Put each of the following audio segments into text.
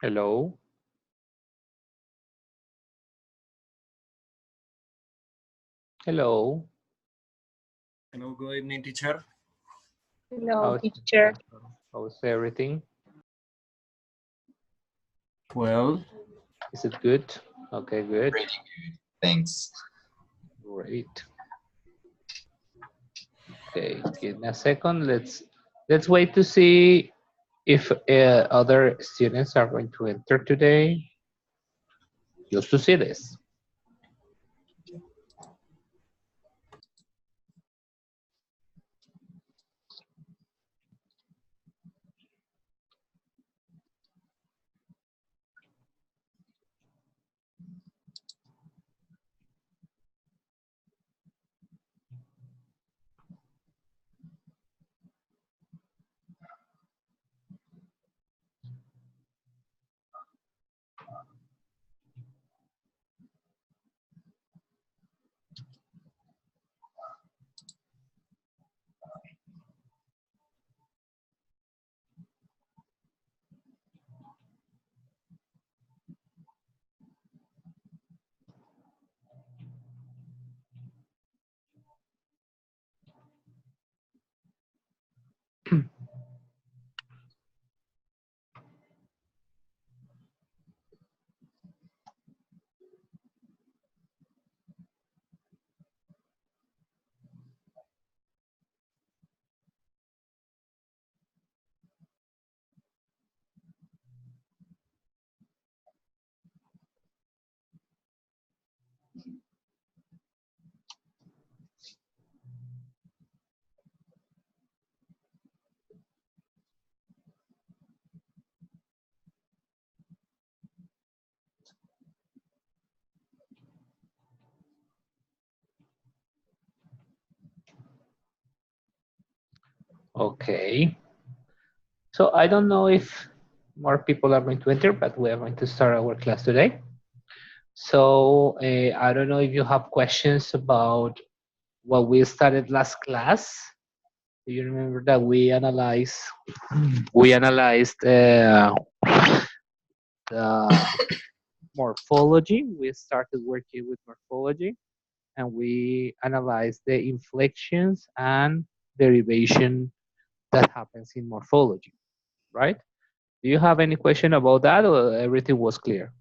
Hello. Hello. Hello, good evening, teacher. Hello, How's, teacher. how's everything? Well, Is it good? Okay, good. Pretty good. Thanks. Great. Okay, give me a second. Let's wait to see if other students are going to enter today. Just to see this. Okay. So I don't know if more people are going to enter, but we are going to start our class today. So I don't know if you have questions about what we started last class. Do you remember that we analyzed the morphology? We started working with morphology, and we analyzed the inflections and derivation that happens in morphology, right? Do you have any question about that, or everything was clear?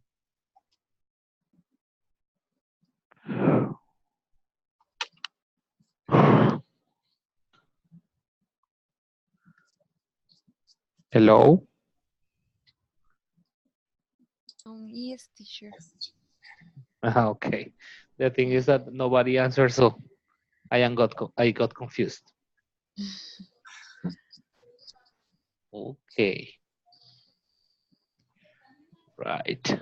Hello? Yes, teacher. Okay. The thing is that nobody answered, so I got confused. Okay. Right.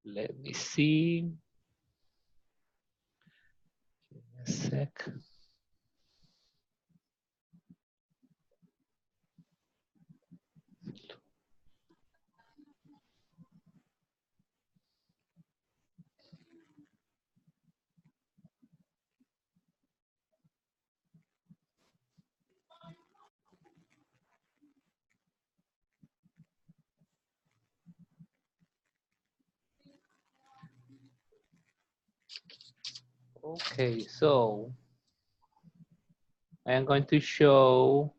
Let me see. Give me a sec. Okay, so I am going to show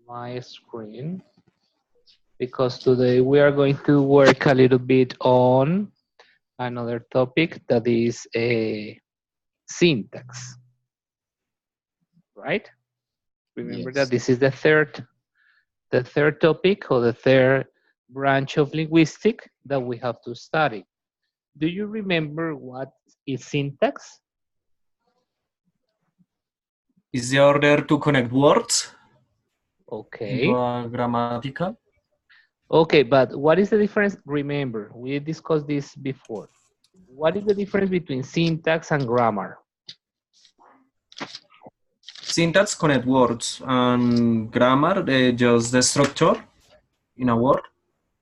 my screen because today we are going to work a little bit on another topic that is a syntax, right? Remember that Yes. this is the third topic or the third branch of linguistics that we have to study. Do you remember what is syntax? is the order to connect words? Okay. But grammatical. Okay, but what is the difference? Remember, we discussed this before. What is the difference between syntax and grammar? Syntax connect words and grammar just the structure in a word.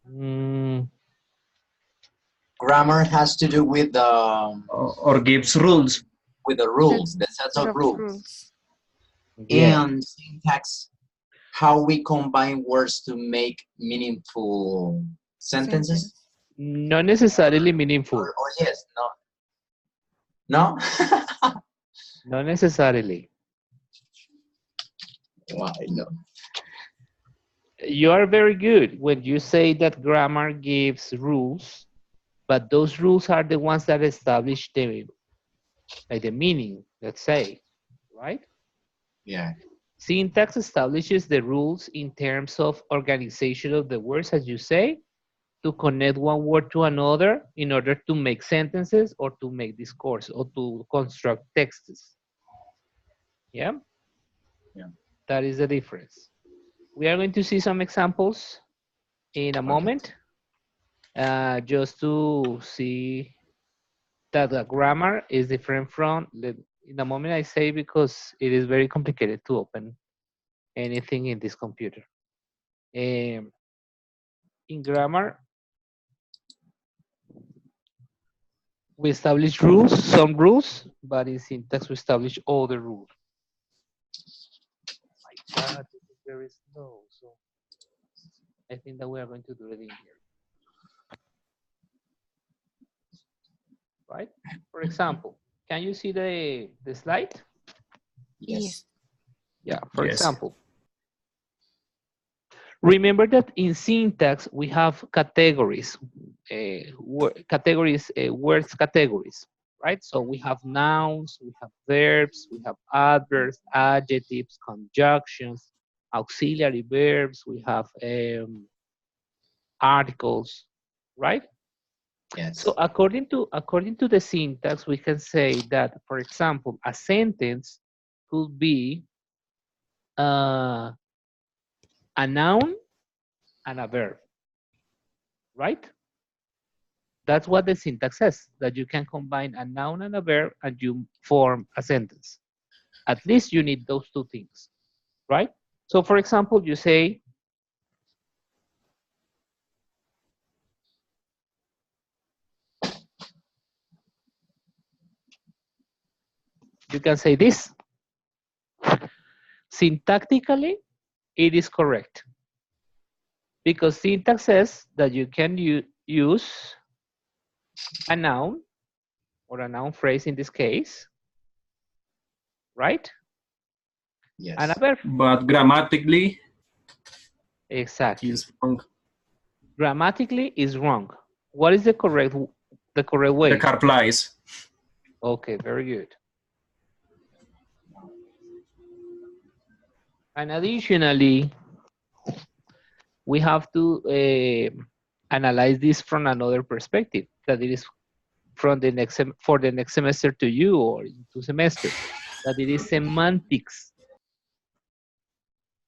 Mm, Grammar has to do with Or gives rules. with the rules, the sets of rules. yeah. And syntax, how we combine words to make meaningful sentences. Not necessarily meaningful. Or yes, no, no. Not necessarily. Why no? You are very good when you say that grammar gives rules, but those rules are the ones that establish the, like the meaning, let's say, right? Yeah. Syntax establishes the rules in terms of organization of the words, as you say, to connect one word to another in order to make sentences or to make discourse or to construct texts. Yeah? Yeah. That is the difference. We are going to see some examples in a moment, just to see that the grammar is different from, in a moment I say because it is very complicated to open anything in this computer. In grammar, we establish rules, some rules, but in syntax we establish all the rules. Oh my God, this is very slow. So I think that we are going to do it in here. Right? For example, can you see the slide? Yes. Yeah, for Yes. example. Remember that in syntax we have categories, words categories, right? So we have nouns, we have verbs, we have adverbs, adjectives, conjunctions, auxiliary verbs, we have articles, right? Yes. So according to the syntax, we can say that, for example, a sentence could be a noun and a verb, right? That's what the syntax says, that you can combine a noun and a verb and you form a sentence. At least you need those two things, right? So for example, you say, you can say this. Syntactically, it is correct. Because syntax says that you can use a noun or a noun phrase in this case, right? Yes. And a verb. But grammatically, Exactly. is wrong. Grammatically is wrong. What is the correct way? The car flies. Okay, very good. And additionally, we have to analyze this from another perspective, that it is from the next for the next semester to you or in 2 semesters, that it is semantics.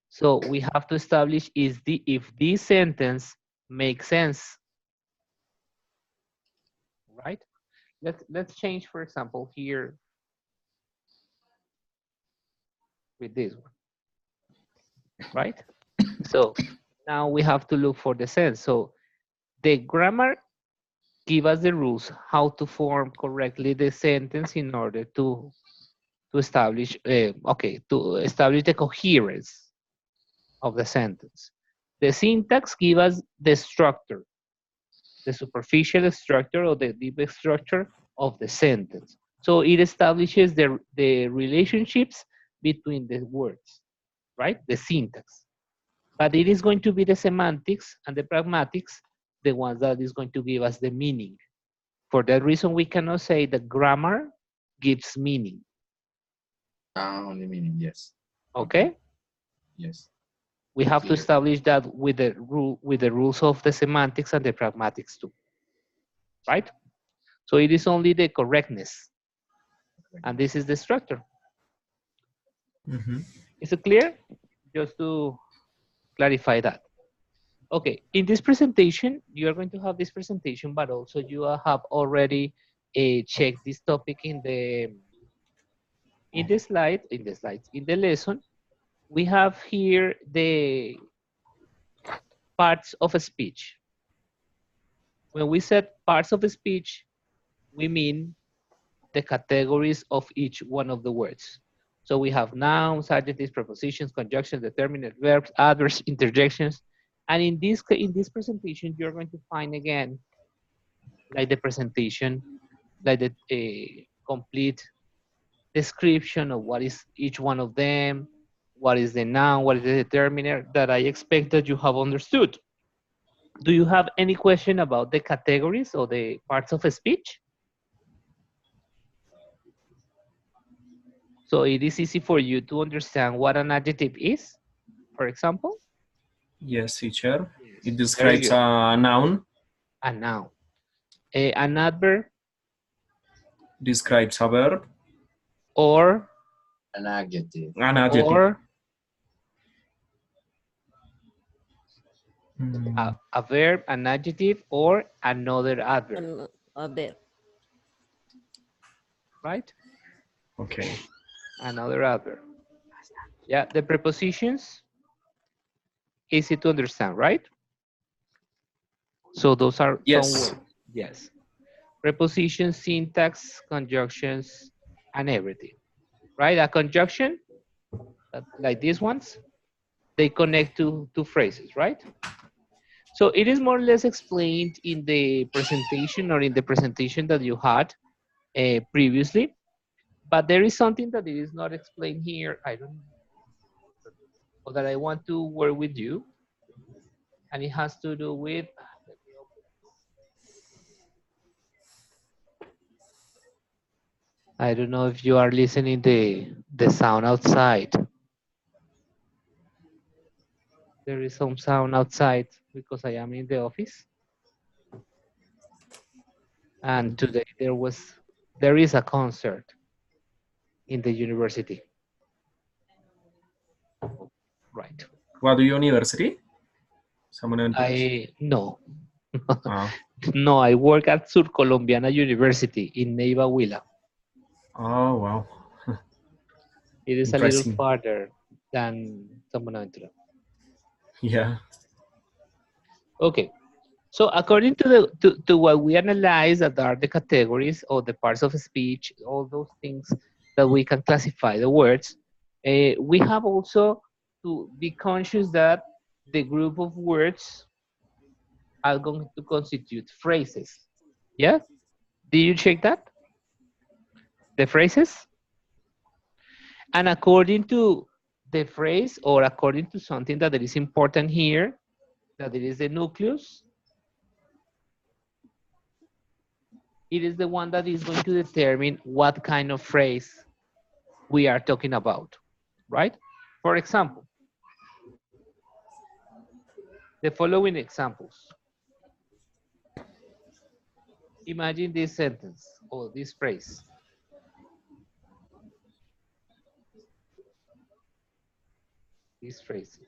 So we have to establish if this sentence makes sense, right? Let's change, for example, here with this one, right? So now we have to look for the sense. So the grammar give us the rules how to form correctly the sentence in order to establish to establish the coherence of the sentence. The syntax give us the structure, the superficial structure or the deep structure of the sentence. So it establishes the relationships between the words, right? The syntax. But it is going to be the semantics and the pragmatics, the ones that is going to give us the meaning. For that reason, we cannot say that grammar gives meaning. Only meaning, yes. Okay? Yes. We have to Clear. establish that with the rules of the semantics and the pragmatics too. Right? So it is only the correctness. And this is the structure. Mm-hmm. Is it clear? Just to clarify that. Okay, in this presentation, you are going to have this presentation, but also you have already checked this topic in the lesson. We have here the parts of a speech. When we said parts of a speech, we mean the categories of each one of the words. So we have nouns, adjectives, prepositions, conjunctions, determinate verbs, adverbs, interjections. And in this presentation, you're going to find again, like the presentation, like the complete description of what is each one of them, what is the noun, what is the determiner, that I expect that you have understood. Do you have any question about the categories or the parts of a speech? So it is easy for you to understand what an adjective is, for example? Yes, teacher. It Very describes good. a noun, A noun. An adverb describes a verb, or An adjective. an adjective. or Mm, a verb, an adjective, or another adverb, A ver. right? okay. Another adverb. Yeah, the prepositions, easy to understand, right? So those are Yes. some words. Yes. Prepositions, syntax, conjunctions, and everything, right? A conjunction, like these ones, they connect to phrases, right? So it is more or less explained in the presentation or in the presentation that you had previously, but there is something that it is not explained here. I don't know, or that I want to work with you, and it has to do with, I don't know if you are listening the sound outside. There is some sound outside because I am in the office. And today there is a concert in the university. Right. What do you university? Someone else? No. Ah. No, I work at Sur Colombiana University in Neiva Huila. Oh, wow. It is a little Interesting. farther than San Buenaventura. Yeah. Okay. So according to what we analyze, that are the categories or the parts of speech, all those things that we can classify the words, we have also to be conscious that the group of words are going to constitute phrases. Yeah? Did you check that? The phrases? And according to the phrase, or according to something that is important here, that it is the nucleus, it is the one that is going to determine what kind of phrase we are talking about, right? For example, the following examples. Imagine this sentence or this phrase. These phrases.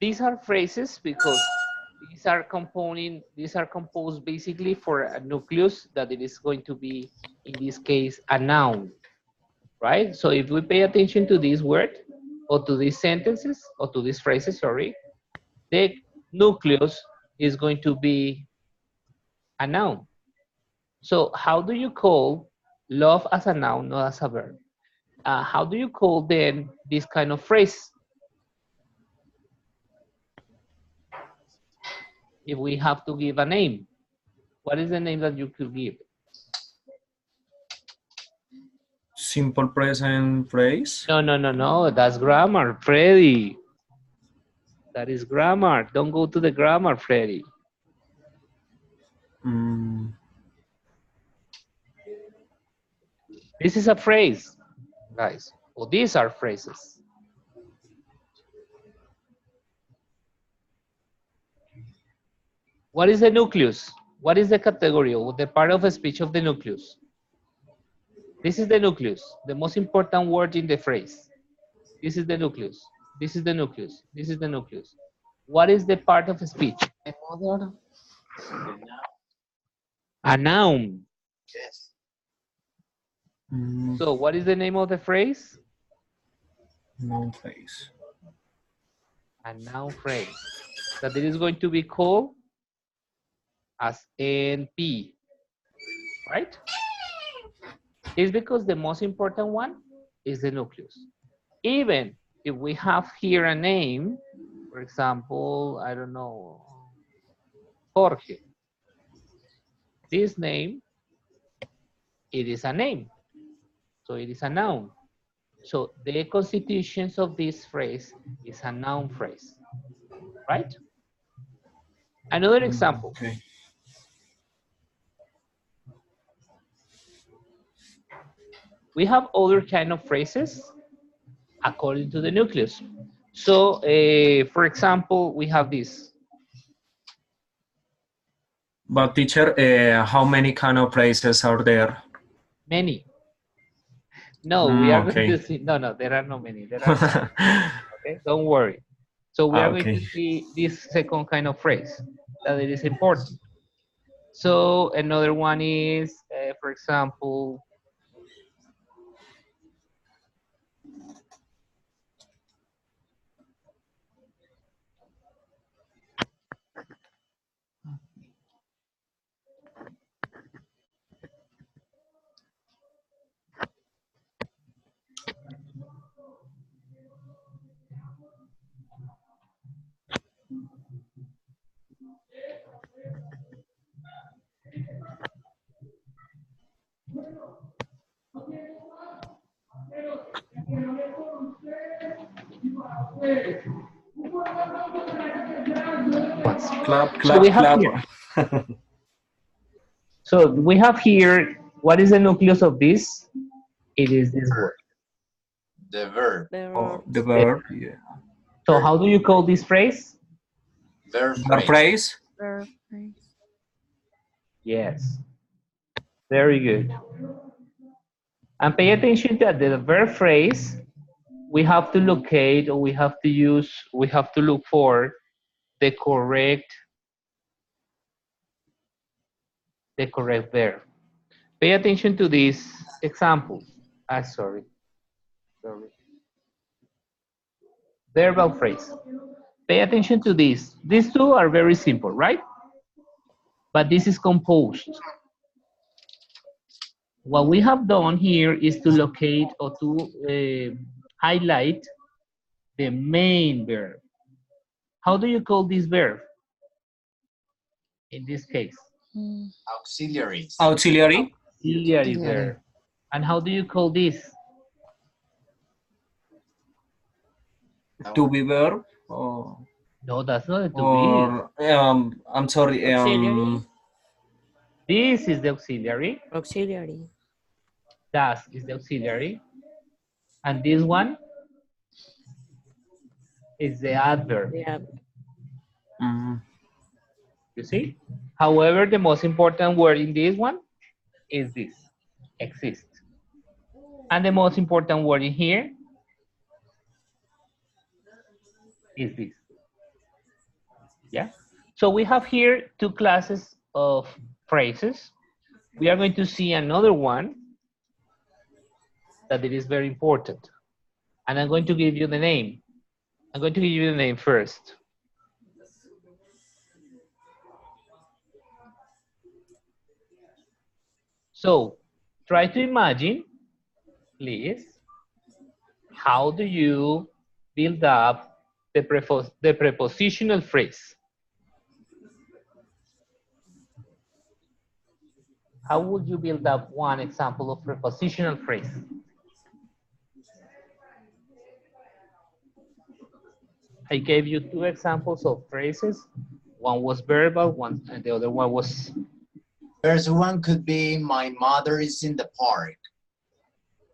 These are phrases because these are composed basically for a nucleus that it is going to be, in this case, a noun, right? So if we pay attention to this word or to these sentences or to these phrases, sorry, the nucleus is going to be a noun. So how do you call love as a noun, not as a verb? How do you call then this kind of phrase? If we have to give a name, what is the name that you could give? Simple present phrase. No. That's grammar, Freddy. That is grammar. Don't go to the grammar, Freddy. This is a phrase, guys. Or these are phrases. What is the nucleus? What is the category or the part of a speech of the nucleus? This is the nucleus, the most important word in the phrase. This is the nucleus. This is the nucleus. This is the nucleus. What is the part of a speech? A noun. Yes. So what is the name of the phrase? Noun phrase. A noun phrase. That it is going to be called as NP, right? It's because the most important one is the nucleus. Even if we have here a name, for example, I don't know, Jorge. This name, it is a name. So it is a noun. So the constitutions of this phrase is a noun phrase, right? Another example. Okay. We have other kind of phrases according to the nucleus. So, for example, we have this. But teacher, how many kind of phrases are there? Many. No, we are okay. going to see. No, there are not many. There are not. Okay, don't worry. So we are going to see this second kind of phrase that it is important. So another one is, for example, clap, so clap, we have clap. here. So we have here, what is the nucleus of this? It is this word. The verb. Oh, the verb. Yeah. So how do you call this phrase? Verb Verb phrase. Verb phrase. Yes. Very good. And pay attention to the verb phrase. We have to locate, or we have to use, we have to look for the correct verb. Pay attention to these examples. Sorry. Verbal phrase. Pay attention to this. These two are very simple, right? But this is composed. What we have done here is to locate or to highlight the main verb. How do you call this verb? In this case? Auxiliaries. Auxiliary. Auxiliary verb. And how do you call this? To be verb. Or, No, that's not a to or I'm sorry. Auxiliary. This is the auxiliary. Auxiliary. Das is the auxiliary. And this one is the adverb. Yeah. You see? However, the most important word in this one is this, exist. And the most important word in here is this. Yeah? So we have here two classes of phrases. We are going to see another one that it is very important. And I'm going to give you the name. I'm going to give you the name first. So try to imagine, please, how do you build up the prepositional phrase? How would you build up one example of prepositional phrase? I gave you two examples of phrases. One was verbal, and the other one was... First one could be, my mother is in the park.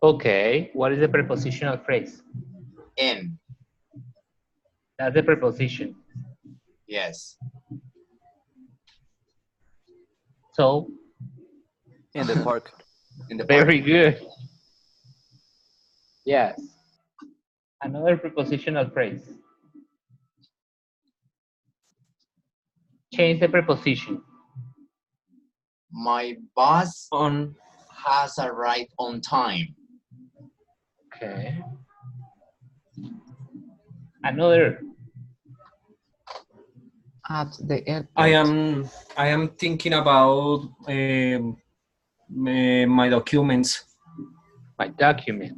Okay, what is the prepositional phrase? In. That's the preposition. Yes. So, In the park. In the park. very good. Yes. Another prepositional phrase. Change the preposition. My bus On. has arrived on time. Okay. Another. At the airport. I am thinking about my documents. My documents.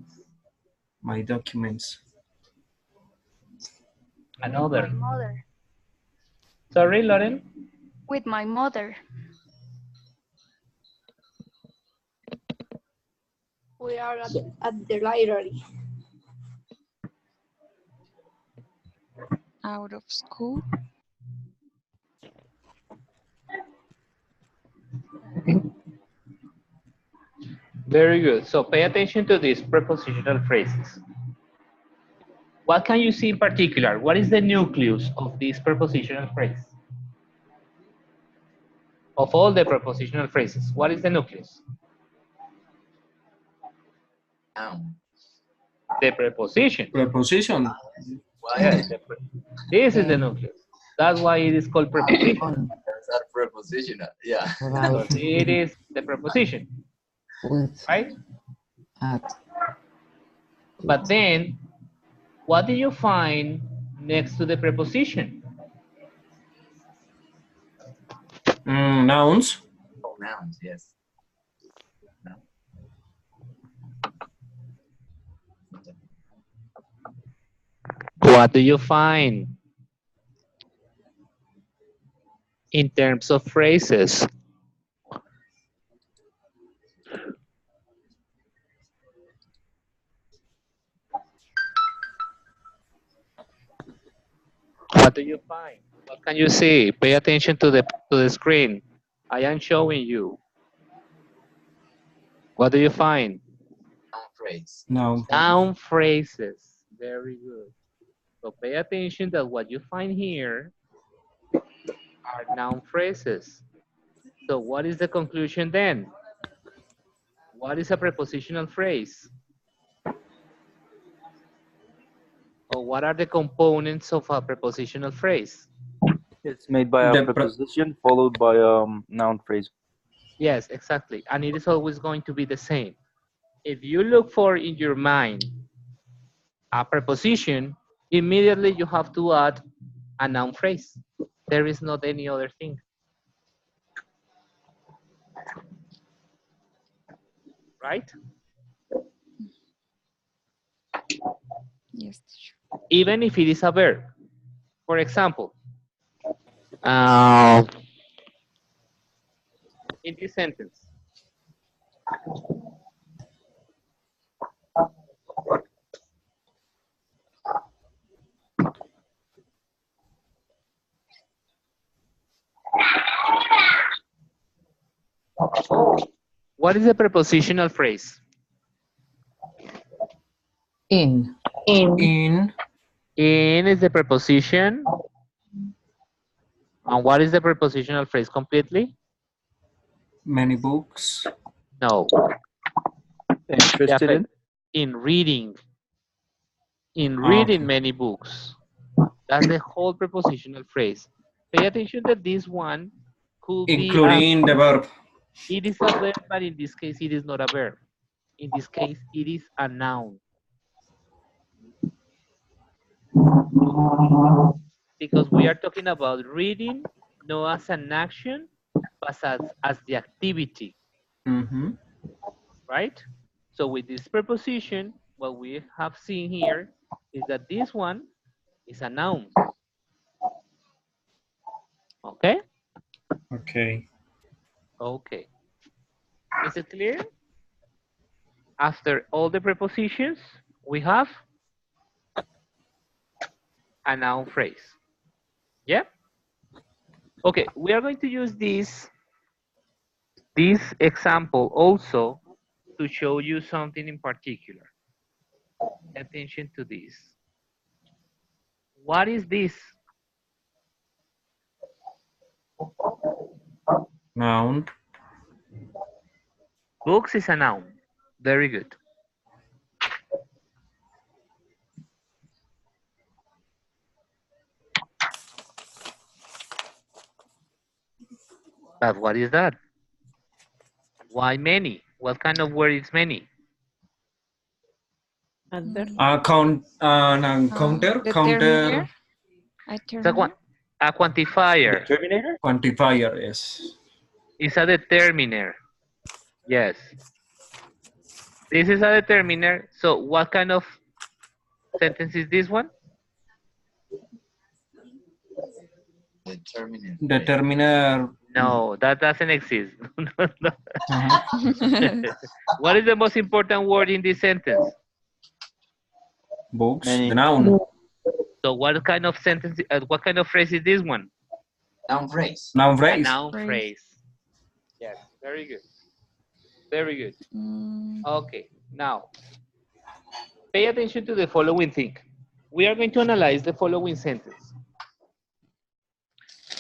My documents. Another. My mother. Sorry, Lauren? With my mother. We are at the library. Out of school. Very good. So pay attention to these prepositional phrases. What can you see in particular? What is the nucleus of this prepositional phrase? Of all the prepositional phrases, what is the nucleus? Noun. The preposition. Preposition. Why? Yes, this is the nucleus. That's why it is called preposition. On. That's a prepositional. Yeah. About. Because it is the preposition, With. right? At. But then, what do you find next to the preposition? Nouns. Pronouns, yes. No. What do you find in terms of phrases? What do you find? What can you see? Pay attention to the screen. I am showing you. What do you find? Noun phrase. Noun. Noun phrases. Very good. So pay attention that what you find here are noun phrases. So what is the conclusion then? What is a prepositional phrase? Or what are the components of a prepositional phrase? It's made by a The pre- preposition followed by a noun phrase. Yes, exactly. And it is always going to be the same. If you look for in your mind a preposition, immediately you have to add a noun phrase. There is not any other thing. Right? Yes, teacher. Even if it is a verb. For example, in this sentence, what is a prepositional phrase? In. In. In is the preposition. And what is the prepositional phrase completely? Many books. No. Interested in? In reading. In Ah, reading okay. many books. That's the whole prepositional phrase. Pay attention that this one could be Including the verb. it is a verb, but in this case it is not a verb. In this case it is a noun. Because we are talking about reading not as an action, but as the activity, Mm-hmm. right? So with this preposition, what we have seen here is that this one is a noun. Okay? Okay. Okay. Is it clear? After all the prepositions, we have a noun phrase. Yeah? Okay, we are going to use this example also to show you something in particular. Pay attention to this. What is this? Noun. Books is a noun. Very good. But what is that? Why many? What kind of word is many? Count. Counter. Counter. It's a quantifier. Terminator? Quantifier. Yes. It's a determiner. Yes. This is a determiner. So what kind of sentence is this one? Determinant. Determiner. No, that doesn't exist. Uh-huh. What is the most important word in this sentence? Books. Many. The noun. So what kind of sentence, what kind of phrase is this one? Noun phrase. Noun A phrase. noun phrase. Yes, very good. Very good. Okay, now, pay attention to the following thing. We are going to analyze the following sentence.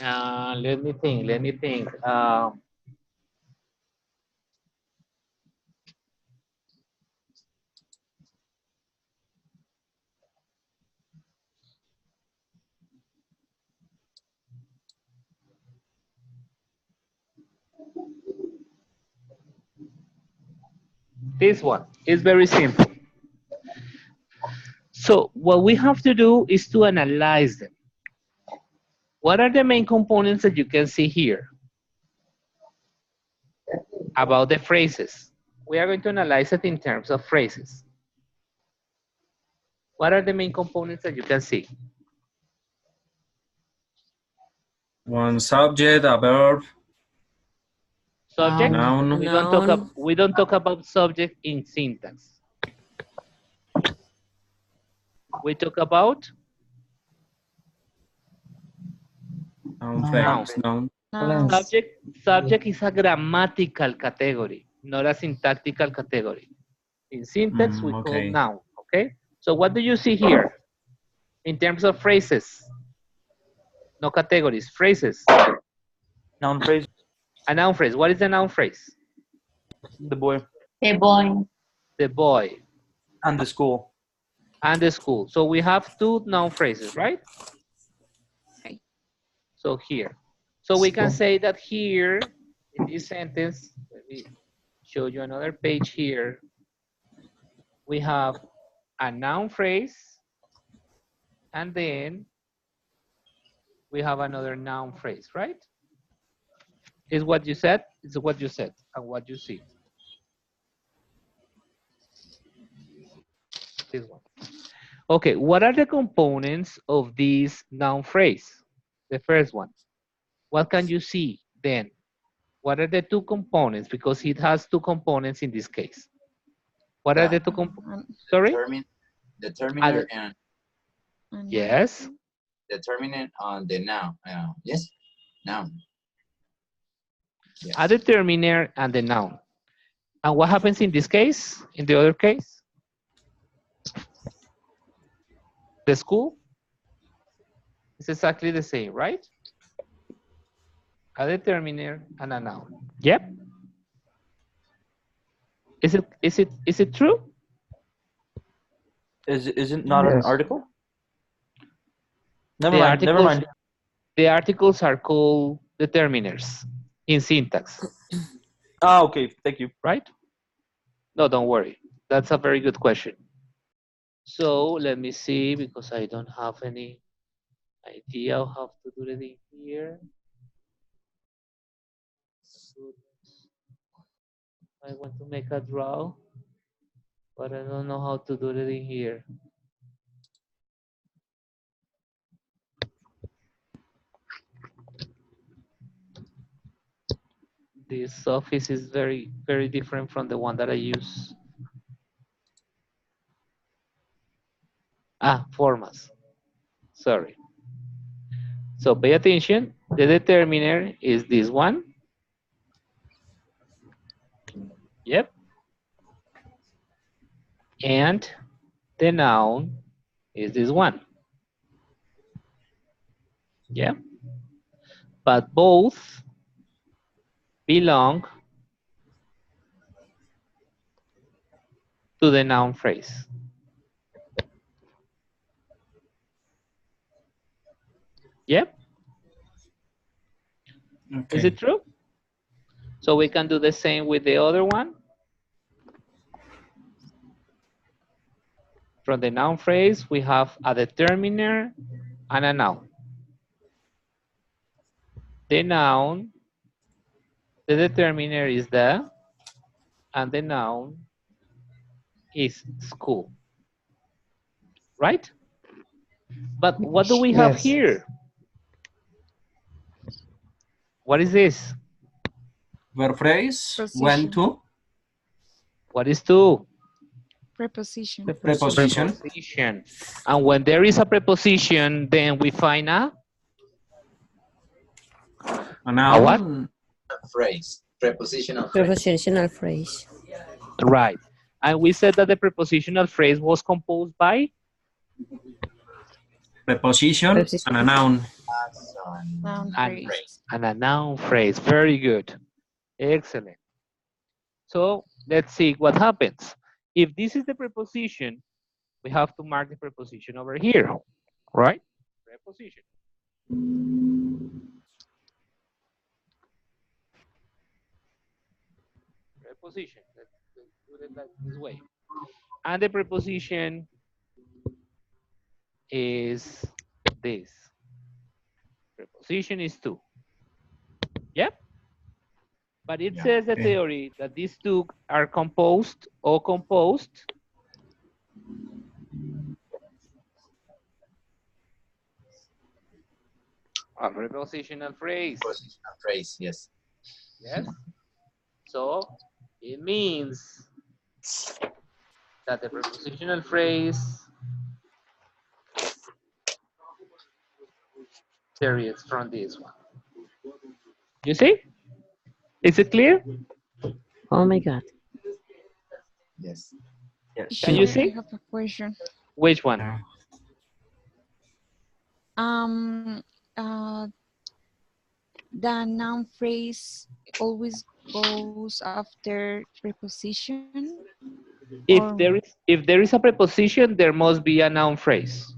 Let me think. This one is very simple. So what we have to do is to analyze them. What are the main components that you can see here about the phrases? We are going to analyze it in terms of phrases. What are the main components that you can see? One subject, a verb. Subject? Noun. We don't talk about subject in syntax. We talk about Noun phrase. Noun. subject is a grammatical category, not a syntactical category. In syntax, we call Okay. noun, okay? So what do you see here in terms of phrases? No categories, phrases. Noun phrase. A noun phrase. What is a noun phrase? The boy. The boy. The boy And the school. and the school. So we have two noun phrases, right? Okay. So here. So we can say that here in this sentence, let me show you another page here. We have a noun phrase and then we have another noun phrase, right? Is what you said, is what you said, and what you see. This one. Okay, what are the components of this noun phrase? The first one. What can you see then? What are the two components? Because it has two components in this case. What are the two components? Sorry? Determiner and Yes. determinant on the noun. Yes, noun. Yes. A determiner and the noun. And what happens in this case? In the other case? The school? It's exactly the same, right? A determiner and a noun. Yep. Is it true? Is it not an Yes. article? Never mind. The articles are called determiners in syntax, Ah, okay. Thank you. right? No, don't worry. That's a very good question. So let me see, because I don't have any idea of how to do it in here. I want to make a draw, but I don't know how to do it in here. This office is very, very different from the one that I use. Formats. Sorry. So pay attention. The determiner is this one. Yep. And the noun is this one. Yeah. But both belong to the noun phrase. Yep. Is Okay. it true? So we can do the same with the other one. From the noun phrase, we have a determiner and a noun. The noun, the determiner is the, and the noun is school. Right? But what do we have Yes. here? What is this? Verb phrase. Preposition. Went to. What is to? Preposition. Preposition. Preposition. And when there is a preposition, then we find a Noun. what? Phrase. Prepositional phrase. Prepositional phrase. Right. And we said that the prepositional phrase was composed by Preposition and a noun. Noun and, phrase. and a noun phrase. Very good. Excellent. So let's see what happens. If this is the preposition, we have to mark the preposition over here, right? Preposition. Preposition. Let's put it like this way. And the preposition is this. Preposition is to. Yep. But it says the okay. theory that these two are composed or composed of prepositional phrase. Prepositional phrase, yes. Yes. So it means that the prepositional phrase derives from this one. You see? Is it clear? Oh my God. Yes. Yes. Can you I see? have a question. Which one? Yeah. The noun phrase always goes after preposition. Or- If there is a preposition, there must be a noun phrase.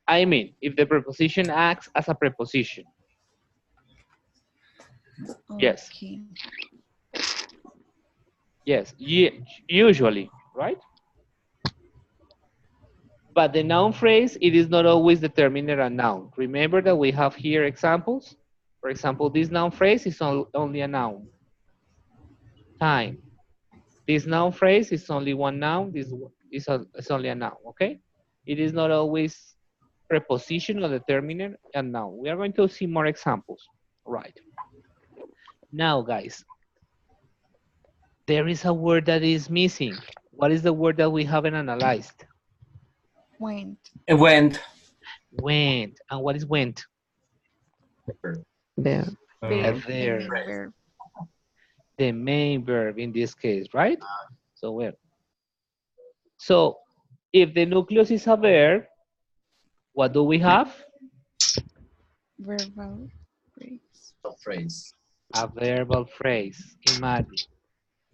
I mean, if the preposition acts as a preposition. Yes. Okay. Yes, usually, right? But the noun phrase, it is not always determiner a noun. Remember that we have here examples. For example, this noun phrase is only a noun. Time. This noun phrase is only one noun. This is only a noun, okay? It is not always preposition or determiner and noun. We are going to see more examples. Right. Now, guys, there is a word that is missing. What is the word that we haven't analyzed? Went. Went. Went. And what is went? Verb. Verb. There. Verb. The main verb in this case, right? So where? So if the nucleus is a verb, what do we have? Verbal phrase. Phrase. A verbal phrase. Imagine.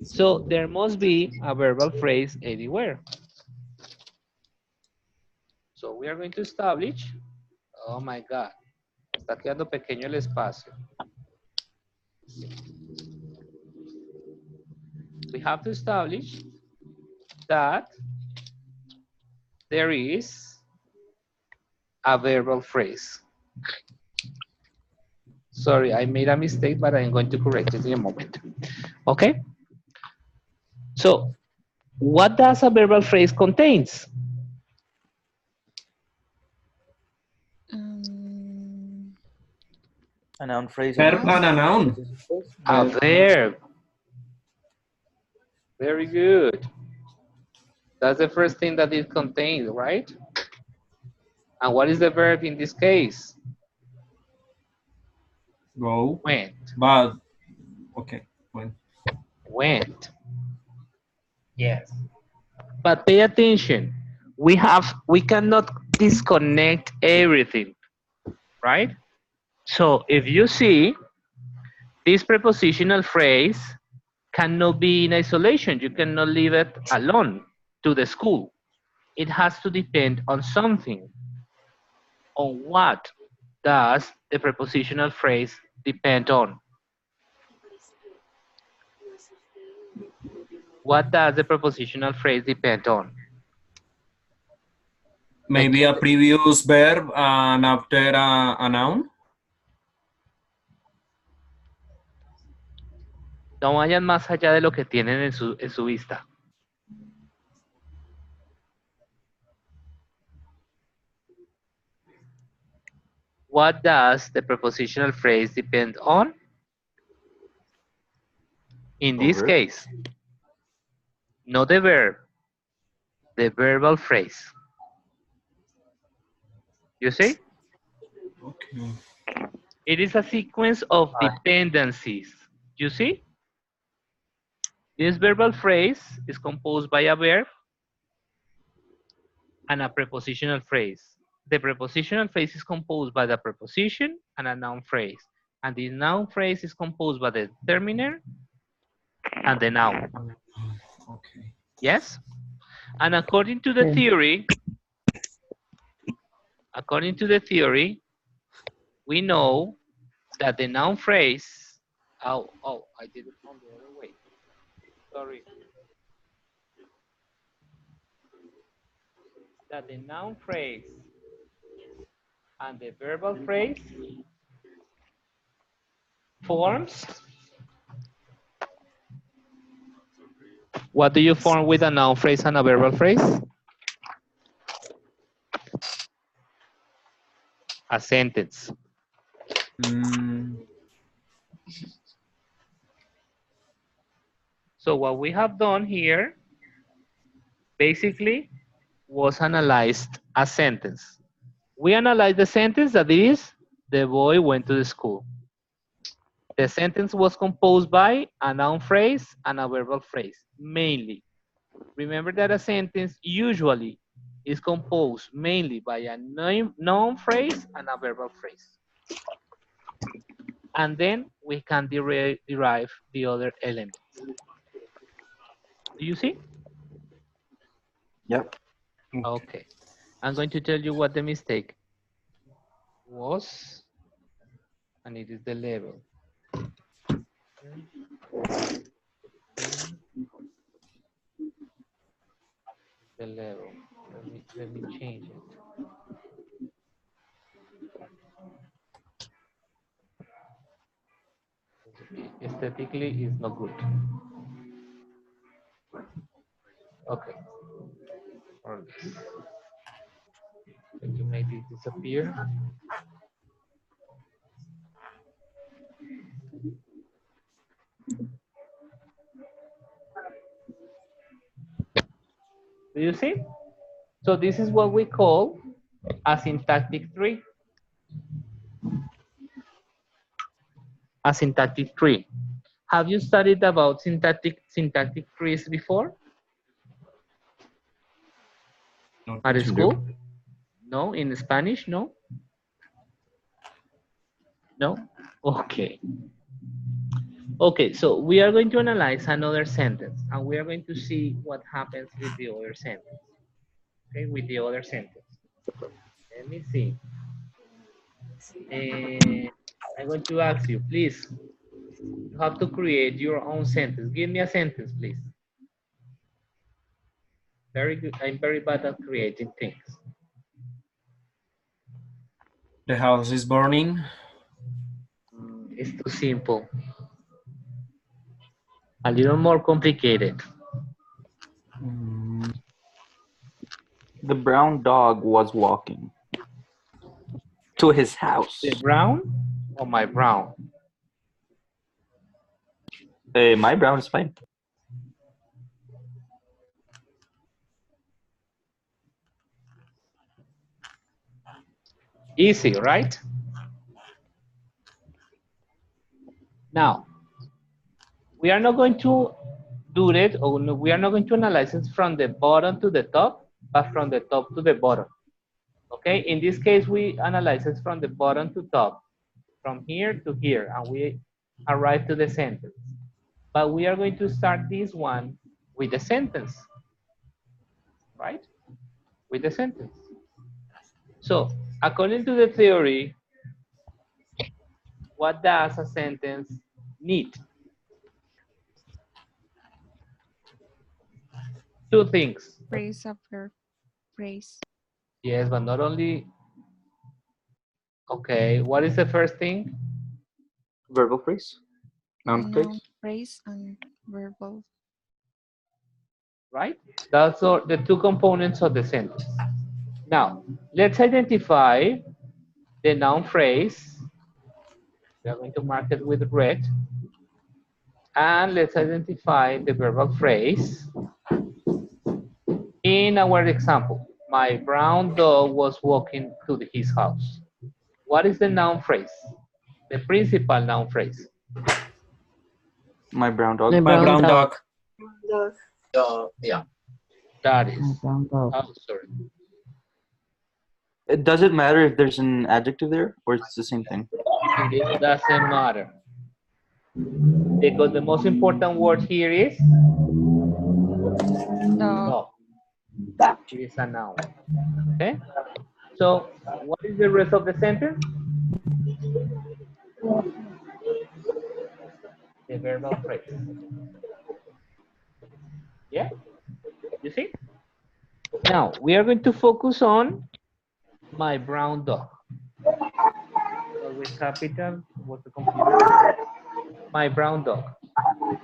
So there must be a verbal phrase anywhere. So we are going to establish. Oh my God. Está quedando pequeño el espacio. We have to establish that there is a verbal phrase. Sorry, I made a mistake, but I'm going to correct it in a moment. Okay? So, what does a verbal phrase contains? A noun phrase. Verb and a noun. A verb. Very good. That's the first thing that it contains, right? And what is the verb in this case? Go. Went. But, okay. Went. Went. Yes. But pay attention. We cannot disconnect everything, right? So if you see this prepositional phrase cannot be in isolation. You cannot leave it alone to the school. It has to depend on something. On what does the prepositional phrase depend on? What does the prepositional phrase depend on? Maybe a previous verb and after a noun. No vayan más allá de lo que tienen en su vista. What does the prepositional phrase depend on? In this case, not the verb, the verbal phrase. You see? Okay. It is a sequence of dependencies. You see? This verbal phrase is composed by a verb and a prepositional phrase. The prepositional phrase is composed by the preposition and a noun phrase. And the noun phrase is composed by the determiner and the noun. Okay. Yes? And according to the theory, we know that the noun phrase, I did it on the other way. Sorry. That the noun phrase and the verbal phrase forms. What do you form with a noun phrase and a verbal phrase? A sentence. So what we have done here basically was analyzed a sentence. We analyzed the sentence that is, the boy went to the school. The sentence was composed by a noun phrase and a verbal phrase, mainly. Remember that a sentence usually is composed mainly by a noun phrase and a verbal phrase. And then we can derive the other elements. Do you see? Yep. Okay. I'm going to tell you what the mistake was, and it is the level. The level. Let me change it. Aesthetically is not good. Okay. Can you make it disappear? Do you see? So this is what we call a syntactic tree. A syntactic tree. Have you studied about syntactic trees before? At school? No, in Spanish, no? No? Okay. Okay, so we are going to analyze another sentence and we are going to see what happens with the other sentence. Okay, with the other sentence. Let me see. I'm going to ask you, please, you have to create your own sentence. Give me a sentence, please. Very good. I'm very bad at creating things. The house is burning. It's too simple. A little more complicated. The brown dog was walking to his house. The brown or my brown? My brown is fine. Easy, right? Now, we are not going to do it, or no, we are not going to analyze it from the bottom to the top, but from the top to the bottom. Okay, in this case, we analyze it from the bottom to top, from here to here, and we arrive to the sentence. But we are going to start this one with the sentence, right? With the sentence. So, according to the theory, what does a sentence need? Two things. Phrase after phrase. Yes, but not only. Okay, what is the first thing? Verbal phrase. Noun Noun phrase. phrase and verbal. Right? That's all, the two components of the sentence. Now, let's identify the noun phrase. We are going to mark it with red. And let's identify the verbal phrase. In our example, my brown dog was walking to his house. What is the noun phrase? The principal noun phrase. My brown dog. My My brown dog. Yeah. That My is. brown dog. Oh, sorry. Does it matter if there's an adjective there, or it's the same thing? It doesn't matter. Because the most important word here is Dog. dog. It is a noun. Okay? So, what is the rest of the sentence? The verbal phrase. Yeah? You see? Now, we are going to focus on my brown dog. With capital, what's the computer? My brown dog.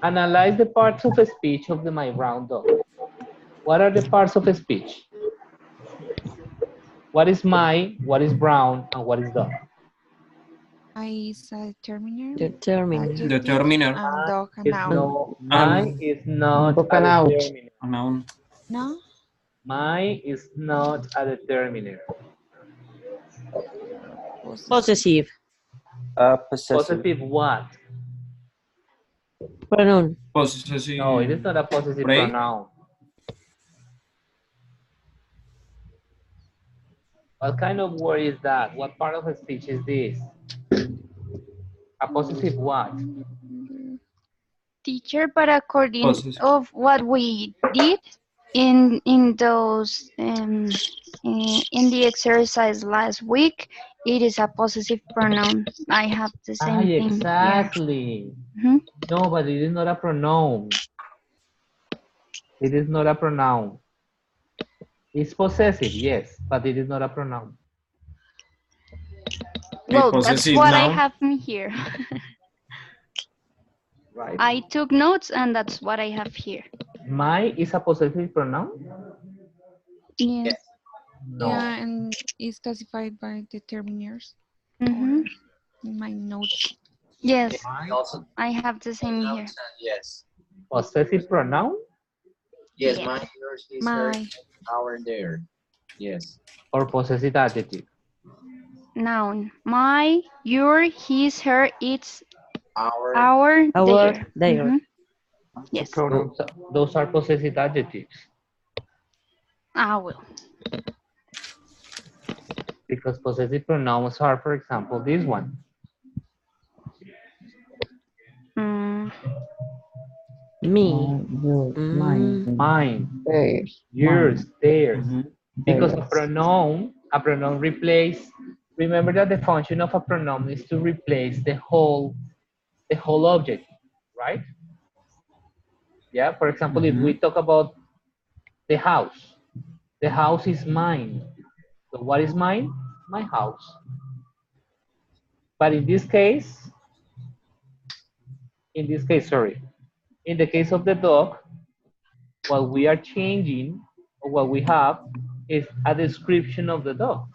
Analyze the parts of a speech of my brown dog. What are the parts of a speech? What is my, what is brown, and what is dog? I is a determiner. Determine. Adjective, Determiner. and dog a Is noun. no, my is not Dog a and out. determiner. A noun. No? My is not a determiner. Possessive. Possessive. Possessive what? Pronoun. Possessive. No, it is not a possessive Phrase. pronoun. What kind of word is that? What part of a speech is this? A possessive what? Teacher, but according Possessive. of what we did in those in the exercise last week, it is a possessive pronoun. I have the same thing here. Exactly. Mhm. No, but it is not a pronoun. It is not a pronoun. It's possessive, yes, but it is not a pronoun. Well, that's possessive what I noun. have in here. Right? I took notes, and that's what I have here. My is a possessive pronoun? Yes. No. Yeah, and it's classified by determiners. Mhm. Or in my notes. Yes, And also I have the same here. nouns and yes. Possessive pronoun Yes, Yeah. mine, yours, his, her, My. our, their. Yes. or possessive adjective? Noun. My, your, his, her, its, Our, our, Our, their. their. Mhm. Yes. Pronoun. Those are possessive adjectives I will. because possessive pronouns are, for example, this one. Mm, Me. Yours, mine, Mine, theirs, yours, mine, theirs. Mhm. Because theirs. a pronoun replace, remember that the function of a pronoun is to replace the whole object, right? Yeah, for example, if we talk about the house is mine. So what is mine? My house. But in this case, sorry, in the case of the dog, what we are changing, or what we have, is a description of the dog.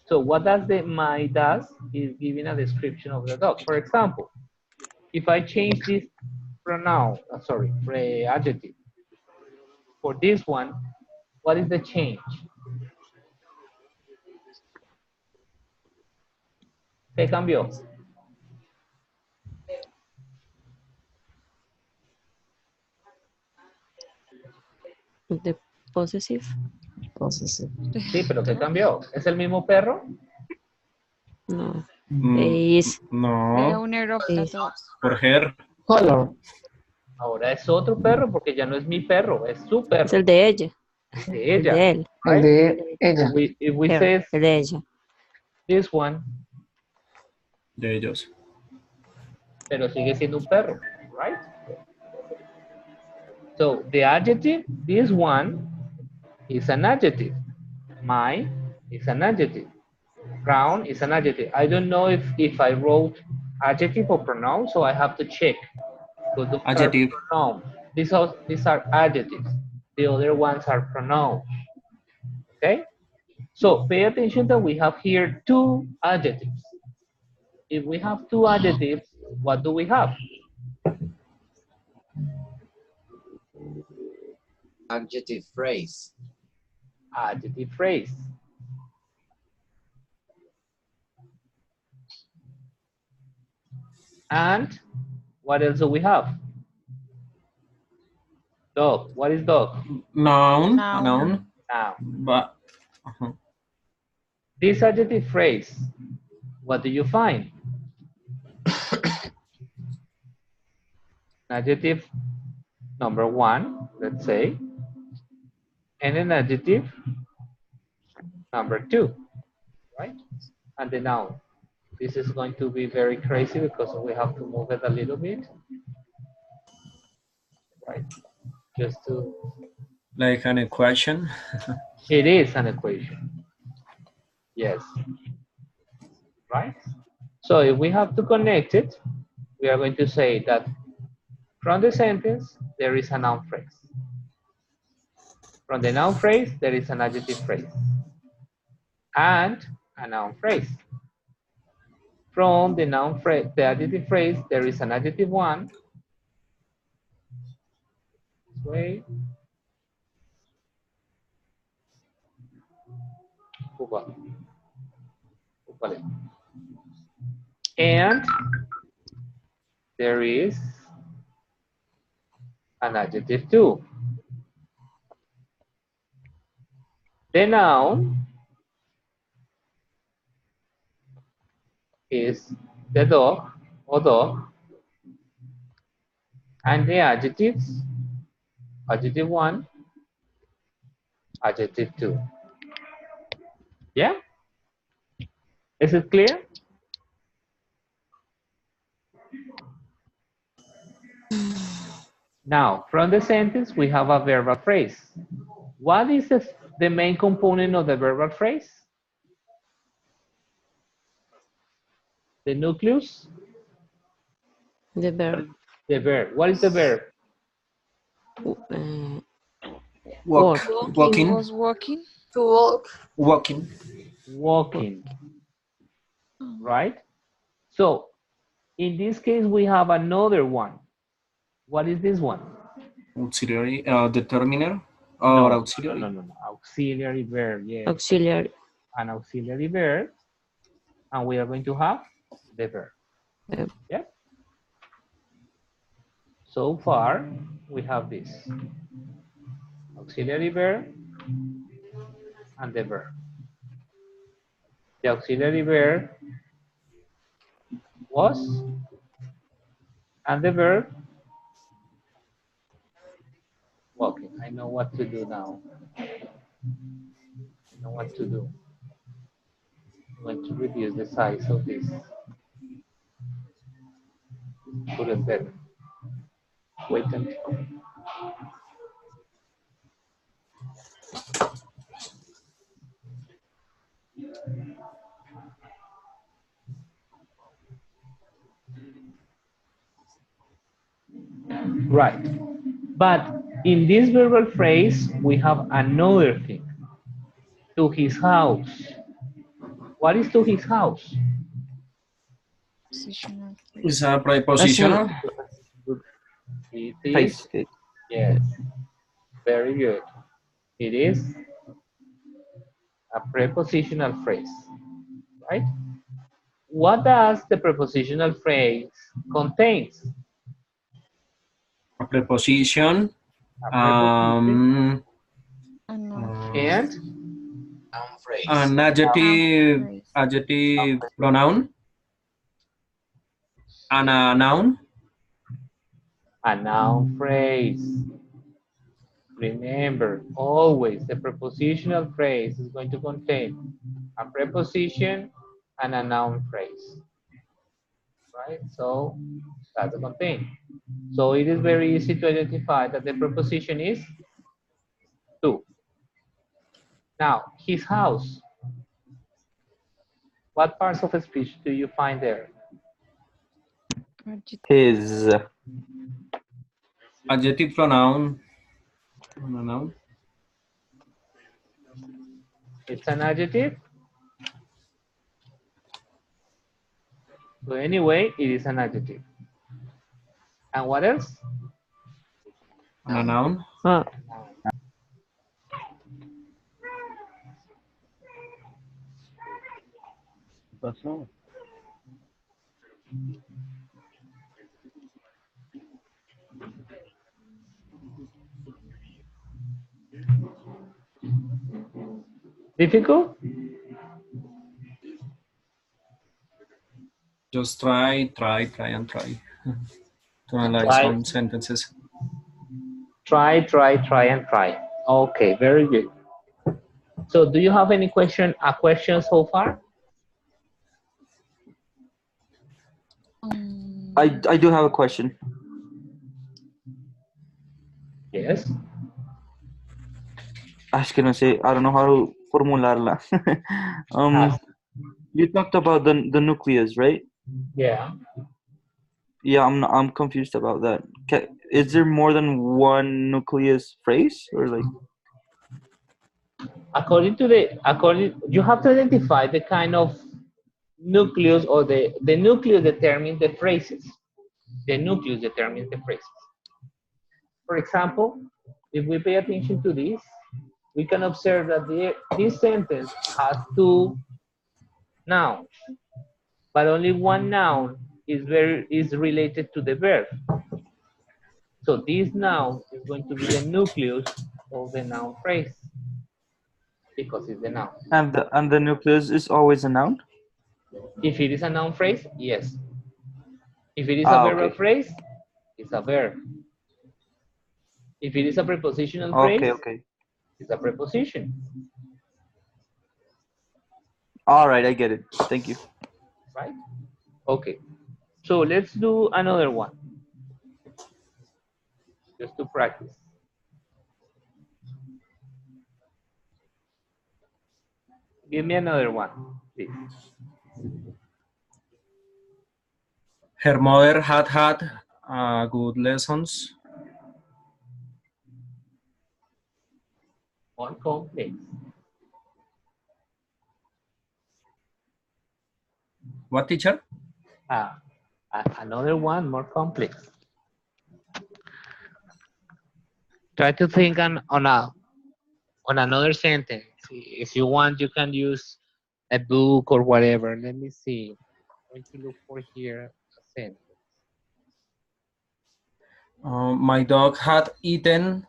So what does the my does is giving a description of the dog. For example, if I change this pronoun, adjective, for this one, what is the change? ¿Qué cambió? The possessive. Possessive. Sí, pero ¿qué cambió? ¿Es el mismo perro? No. Mm, Is The no, owner of the dog. por her. Color. Ahora es otro perro porque ya no es mi perro, es su es perro, el de ella. es de El ella. de él. El Right? de ella. If we Her, say el de ella. this one, De ellos. pero sigue siendo un perro, right? So the adjective, this one, is an adjective. My is an adjective. Brown is an adjective. I don't know if I wrote adjective or pronoun, so I have to check. So those Adjective. are pronouns. These are adjectives. The other ones are pronouns. Okay? So pay attention that we have here two adjectives. If we have two adjectives, what do we have? Adjective phrase. Adjective phrase. And what else do we have? Dog. What is dog? Noun. Noun. Noun. Now, But this adjective phrase, what do you find? Adjective number one, let's say, and an adjective number two, right? And the noun. This is going to be very crazy because we have to move it a little bit, right? Just to, like an equation. it is an equation. Yes. Right? So if we have to connect it, we are going to say that from the sentence, there is a noun phrase. From the noun phrase, there is an adjective phrase. And a noun phrase. From the noun phrase, the adjective phrase, there is an adjective one. This way. And there is an adjective too. The noun is the dog or dog, and the adjectives, adjective one, adjective two. Yeah? Is it clear? Now, from the sentence, we have a verbal phrase. What is the main component of the verbal phrase? The nucleus? The verb. The verb. What is the verb? Walk. He Walking. was walking. To walk. Walking. Walking. Right? So, in this case, we have another one. What is this one? Auxiliary. Determiner. Or auxiliary. No. Auxiliary verb, yes. Auxiliary. An auxiliary verb. And we are going to have the verb. Verb. Yeah? So far, we have this. Auxiliary verb and the verb. The auxiliary verb was, and the verb walking. I know what to do now. I know what to do. I'm going to reduce the size of this. Put it better. Wait until. Right. But in this verbal phrase, we have another thing. To his house. What is to his house? Positional phrase. Is a prepositional. It Phrase. is, yes, very good. It is a prepositional phrase, right? What does the prepositional phrase contains? A preposition. A preposition And Noun phrase. An adjective, Phrase. adjective pronoun. And a noun. a noun phrase. Remember, always the prepositional phrase is going to contain a preposition and a noun phrase. Right? So that's the contain. So it is very easy to identify that the preposition is to. Now, his house. What parts of a speech do you find there? Adjective. His. Adjective pronoun. Noun. It's an adjective. So anyway, it is an adjective. And what else? And a noun. Ah, Difficult? Just try and try to analyze Try. some sentences. Try, and try. Okay, very good. So do you have any question so far? I do have a question. Yes. I was gonna say, I don't know how to formularla. Ask. You talked about the nucleus, right? Yeah. Yeah, I'm confused about that. Is there more than one nucleus phrase, or like? You have to identify the kind of nucleus, or the nucleus determines the phrases. The nucleus determines the phrases. For example, if we pay attention to this, we can observe that this sentence has two nouns, but only one noun is related to the verb. So this noun is going to be the nucleus of the noun phrase, because it's the noun. And the nucleus is always a noun? If it is a noun phrase, yes. If it is a verbal Okay. phrase, it's a verb. If it is a prepositional Okay, phrase, okay. it's a preposition. All right, I get it. Thank you. Right? Okay. So let's do another one, just to practice. Give me another one, please. Her mother had good lessons. More complex. What, teacher? Another one more complex. Try to think on another sentence. If you want, you can use a book or whatever. Let me see. I'm going to look for here a sentence. My dog had eaten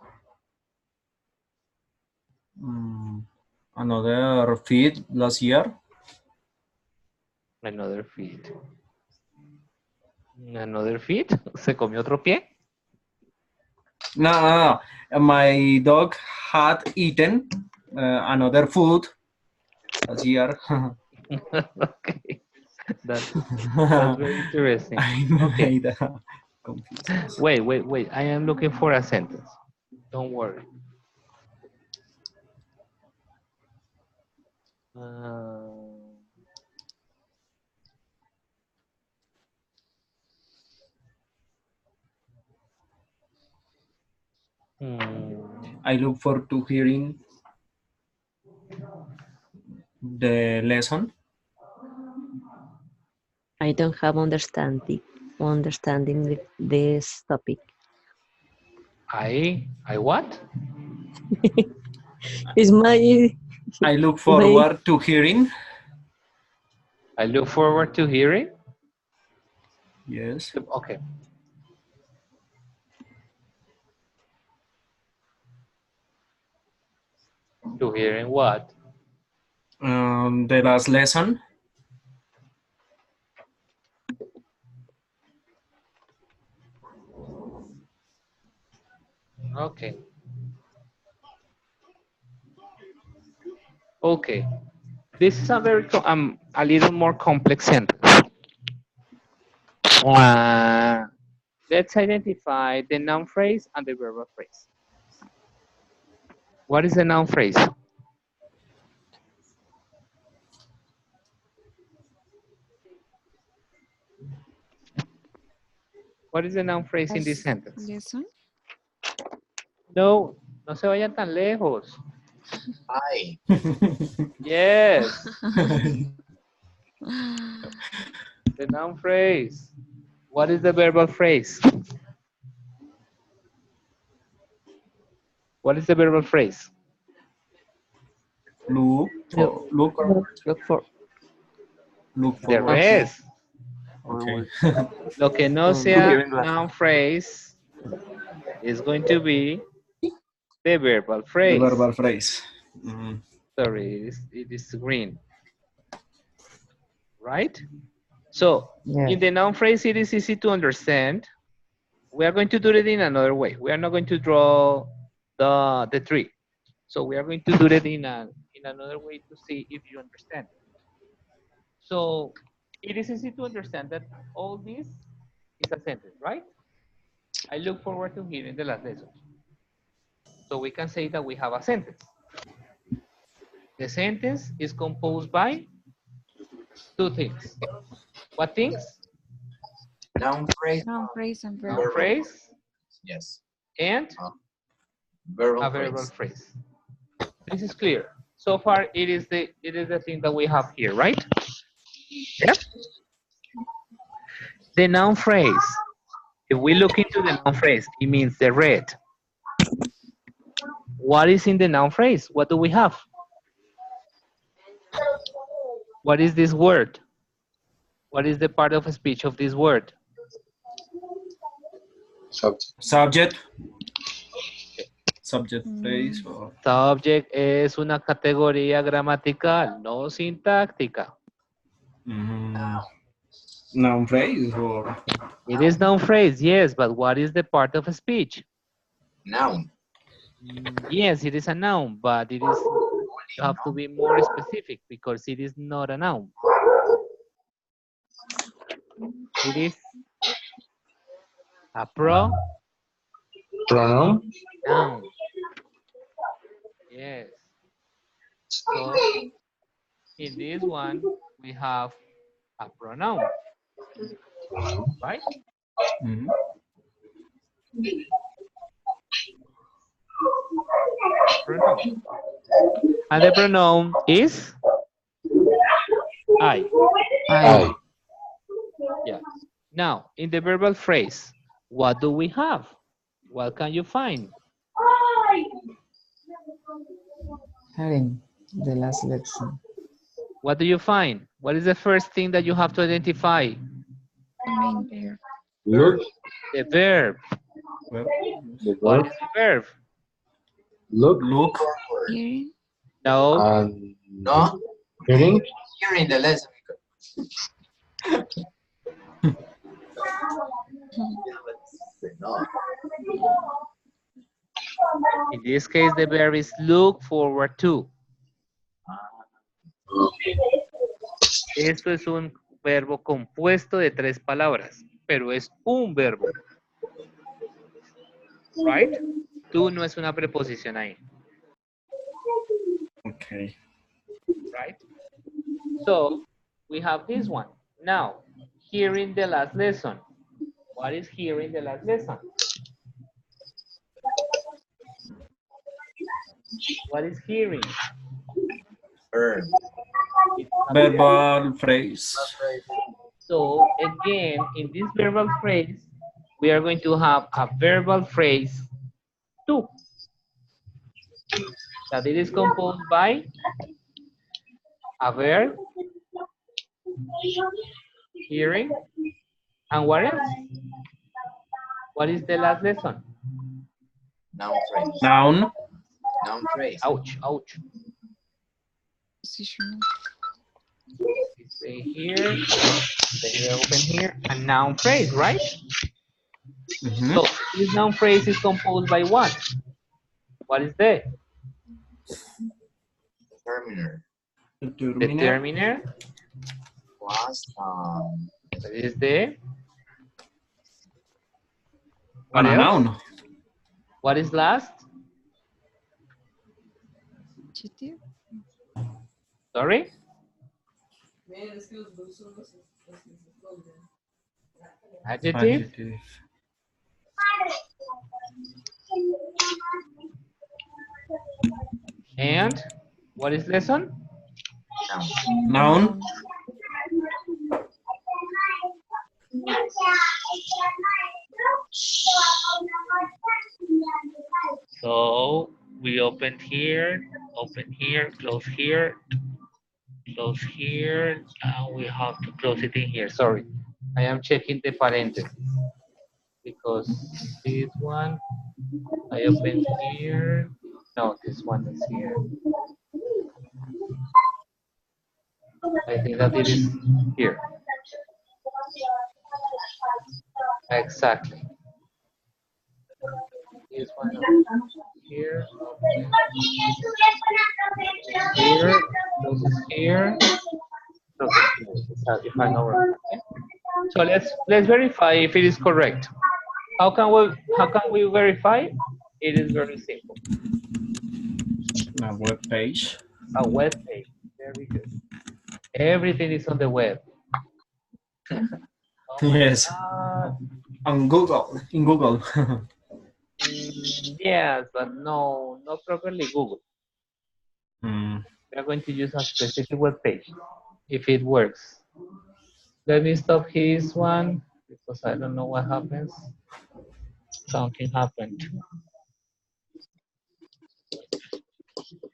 another feed last year. Another feet. Another feet. ¿Se comió otro pie? No. My dog had eaten another food last year. Okay. That's very interesting. I Okay. made confused. Wait. I am looking for a sentence. Don't worry. I look forward to hearing the lesson. I don't have understanding this topic. I what? Is my I look forward to hearing. I look forward to hearing. Yes. Okay. To hearing what? The last lesson. Okay. Okay. This is a a little more complex sentence. Let's identify the noun phrase and the verbal phrase. What is the noun phrase? What is the noun phrase in this sentence? Lesson. No, no se vayan tan lejos. I. Yes, the noun phrase. What is the verbal phrase? What is the verbal phrase? Look for. Look for. Look The for. rest. Okay. Lo que no To sea hearing glasses. noun phrase is going to be the verbal The phrase. verbal phrase. Mm. Sorry, it is green. Right? So, Yeah. in the noun phrase, it is easy to understand. We are going to do it in another way. We are not going to draw the tree. So we are going to do it in another way to see if you understand. So it is easy to understand that all this is a sentence, right? I look forward to hearing the last lesson. So we can say that we have a sentence. The sentence is composed by two things. What things? Noun phrase. Noun phrase and verb. Noun phrase Yes. and Verbal a verbal phrase. phrase. This is clear. So far, it is the thing that we have here, right? Yep. The noun phrase. If we look into the noun phrase, it means the red. What is in the noun phrase? What do we have? What is this word? What is the part of speech of this word? Subject. Subject phrase. Or... Subject es una categoría gramatical, no sintáctica. Noun phrase or... It is noun phrase, yes, but what is the part of speech? Noun. Yes, it is a noun, but it is, you have to be more specific because it is not a noun. It is a pronoun. Noun. Yes. So in this one, we have a pronoun, right? Mhm. Pronoun. And the pronoun is I. I. Yeah. Now, in the verbal phrase, what do we have? What can you find? Hearing the last lesson. What do you find? What is the first thing that you have to identify? The main verb. Look. The verb. Well, What is the verb? Look. look. Hearing. No. No. Hearing. Hearing the lesson. No. In this case, the verb is look forward to. Esto es un verbo compuesto de 3 palabras, pero es un verbo. Right? Tú no es una preposición ahí. Okay. Right? So, we have this one. Now, hearing the last lesson. What is hearing the last lesson? What is hearing? Verb. It's a verb. Verbal phrase. So, again, in this verbal phrase, we are going to have a verbal phrase too. That it is composed by a verb, hearing, and what else? What is the last lesson? Noun phrase. Noun. Noun phrase. Ouch, ouch. Positional. Stay here, stay open here, and noun phrase, right? Mhm. So this noun phrase is composed by what? What is the Determiner. determiner? Plus, What is the And a else? noun. What is last? Adjective. Sorry? Adjective. Adjective. And what is lesson? Noun. So we open here, close here, and we have to close it in here. Sorry, I am checking the parentheses because this one I open here. No, this one is here. I think that it is here. Exactly. This one here. Here. Closes here. Closes here. If I know right. Okay? So let's verify if it is correct. How can we verify? It is very simple. A web page. A web page. Very good. Everything is on the web. Oh Yes. On Google. In Google. Yes, but no, not properly Google. Mm. We are going to use a specific web page if it works. Let me stop his one because I don't know what happens. Something happened.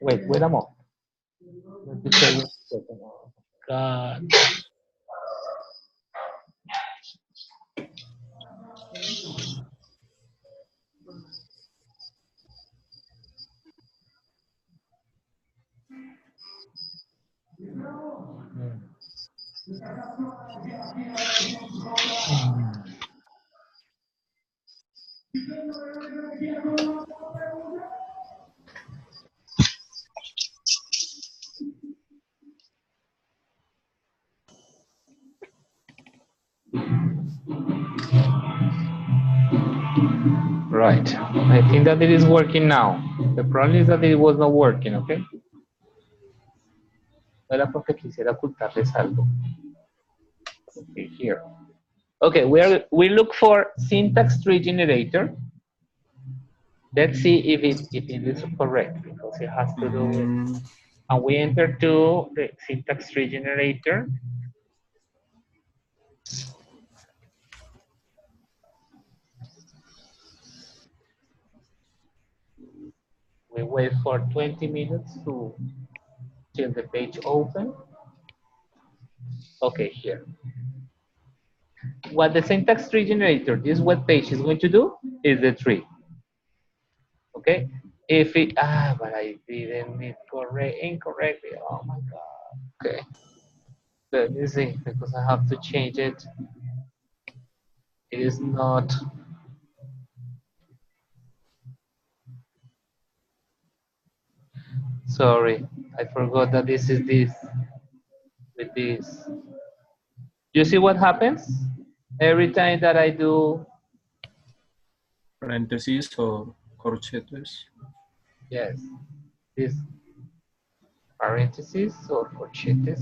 Wait a moment. Let me tell you. God. Right. I think that it is working now. The problem is that it was not working, okay? Era porque quisiera ocultarles algo. Okay, here. Okay, we look for syntax tree generator. Let's see if it is correct because it has to do with. And we enter to the syntax tree generator. We wait for 20 minutes till the page open. Okay, here. What the syntax tree generator, this web page is going to do is the tree. Okay? If it, but I didn't incorrectly. Oh my God. Okay. Let me see, because I have to change it. It is not. Sorry, I forgot that this is this with this. You see what happens? Every time that I do. Parentheses or corchetes. Yes, this parentheses or corchetes,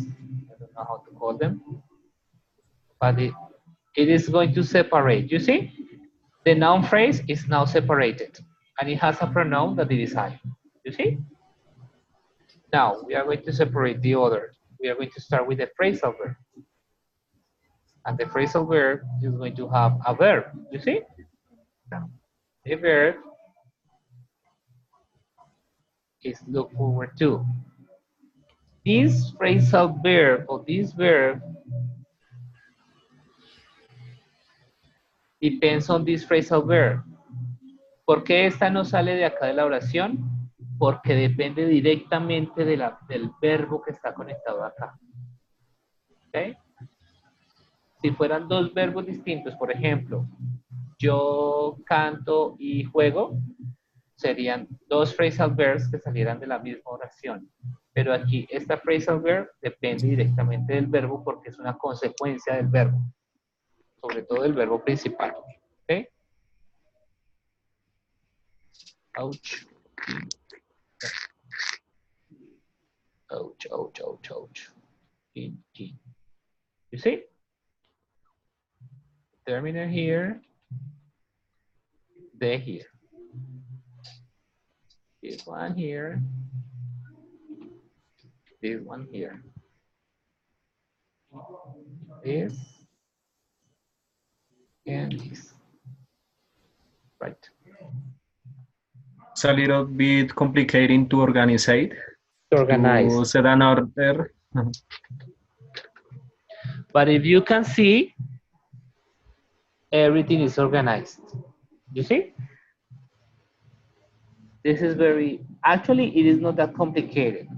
I don't know how to call them, but it is going to separate. You see, the noun phrase is now separated, and it has a pronoun that it is I. You see? Now we are going to separate the other. We are going to start with the phrasal verb, and the phrasal verb is going to have a verb. You see? The verb is look forward to. This phrasal verb or this verb depends on this phrasal verb. ¿Por qué esta no sale de acá de la oración? porque depende directamente del verbo que está conectado acá. ¿Ok? Si fueran dos verbos distintos, por ejemplo, yo canto y juego, serían dos phrasal verbs que salieran de la misma oración. Pero aquí, esta phrasal verb depende directamente del verbo porque es una consecuencia del verbo, sobre todo el verbo principal. ¿Ok? Ouch. Ouch, ouch, ouch, ouch. You see? Terminal here, the here. This one here, this one here. This and this. Right. It's a little bit complicating to organize it. To organize. To set an order. But if you can see, everything is organized. You see? This is actually, it is not that complicated.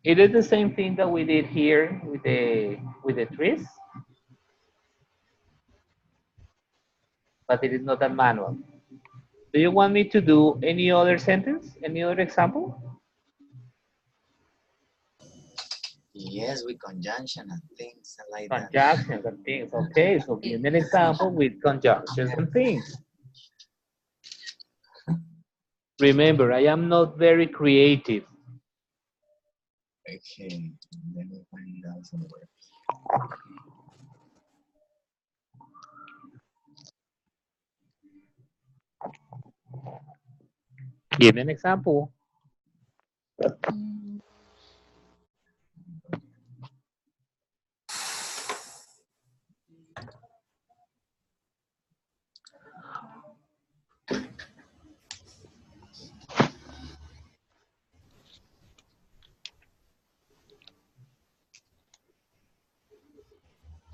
It is the same thing that we did here with the trees, but it is not that manual. Do you want me to do any other sentence, any other example? Yes, with conjunction and things like that. Conjunctions and things. Okay, so give me an example with conjunctions and things. Remember, I am not very creative. Okay, let me find out somewhere. Give me an example. Mm,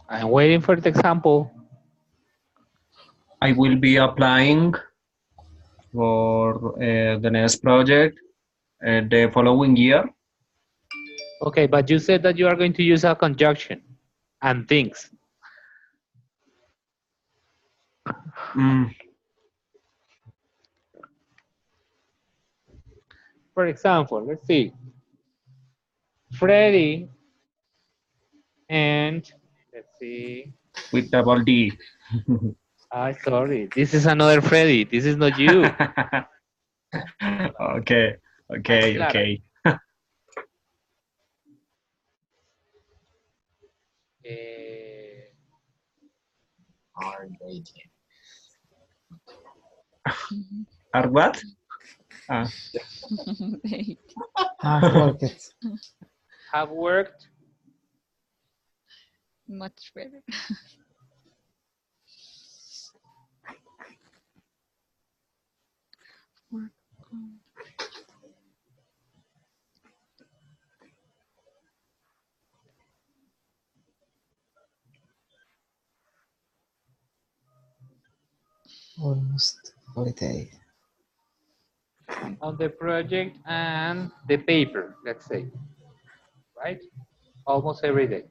I'm waiting for the example. I will be applying for the next project the following year. Okay, but you said that you are going to use a conjunction and things. Mm, For example, let's see. Freddie and let's see. with double D. Sorry, this is another Freddie. This is not you. Okay, okay, Clara. okay. Are dating. mhm. Are what? They- Have worked. Have worked. Much better. Work on. Almost holiday. On the project and the paper, let's say, right? Almost every day.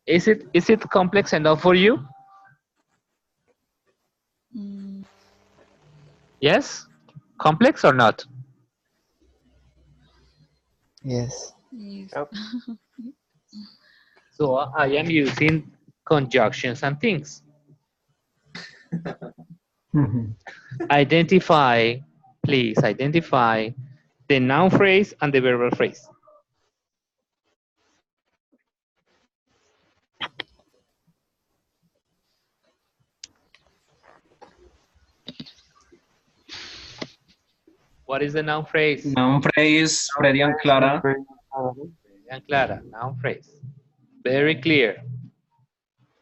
Is it complex enough for you? Mm, Yes? Complex or not? Yes. yes. Yep. So I am using conjunctions and things. Identify, please identify the noun phrase and the verbal phrase. What is the noun phrase? Noun phrase, Freddy and Clara. And Clara, noun phrase. Very clear.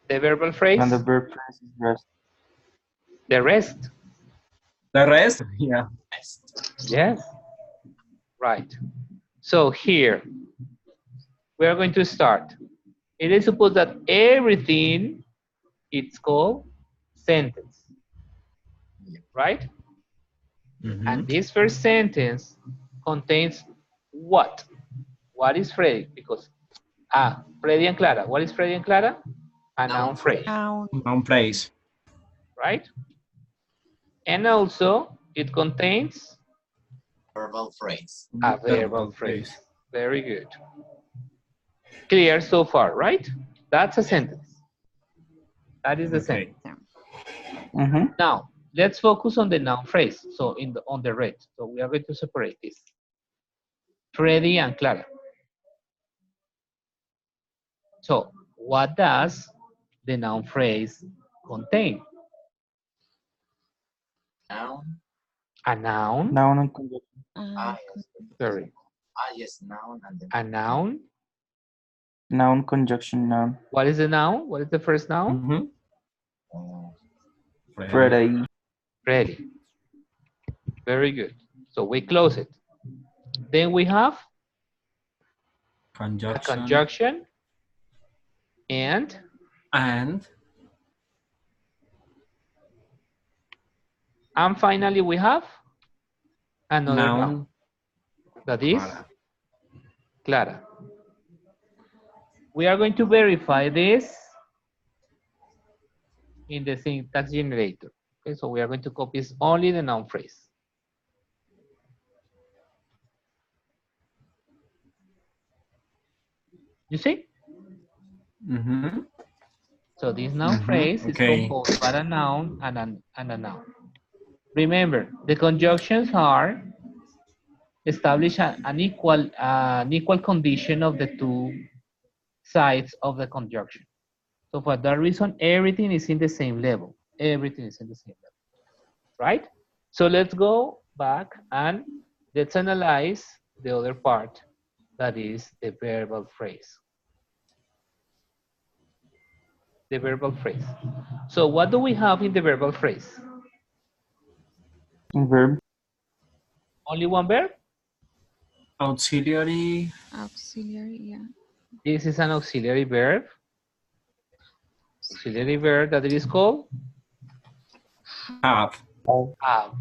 The verbal phrase, And the verb phrase is rest. the rest. The rest? Yeah. Yes. Right. So here, we are going to start. It is supposed that everything, it's called sentence. Right? Mhm. And this first sentence contains what? What is Freddy? Because, Freddy and Clara. What is Freddy and Clara? A noun phrase, Noun. Noun phrase. right? And also, it contains Verbal phrase. a verbal phrase. Very good. Clear so far, right? That's a sentence. That is the Okay. sentence. Now, let's focus on the noun phrase. So on the red. So we are going to separate this. Freddy and Clara. So what does the noun phrase contain? Noun. A noun. Noun and conjunction. Ah, yes. Sorry. Yes, noun and then A noun. Noun conjunction noun. What is the noun? What is the first noun? Freddy. Freddy. Very good. So we close it. Then we have a Conjunction. conjunction and finally we have another noun. That is Clara. We are going to verify this in the syntax generator. Okay, so we are going to copy only the noun phrase. You see? So this noun phrase is composed by a noun and a noun. Remember, the conjunctions are establish an equal condition of the two sides of the conjunction. So for that reason, everything is in the same level. Everything is in the same level, right? So let's go back and let's analyze the other part, that is the verbal phrase. The verbal phrase. So what do we have in the verbal phrase? Verb. Only one verb? Auxiliary. Auxiliary, yeah. This is an auxiliary verb. Auxiliary verb that it is called? Have. Have.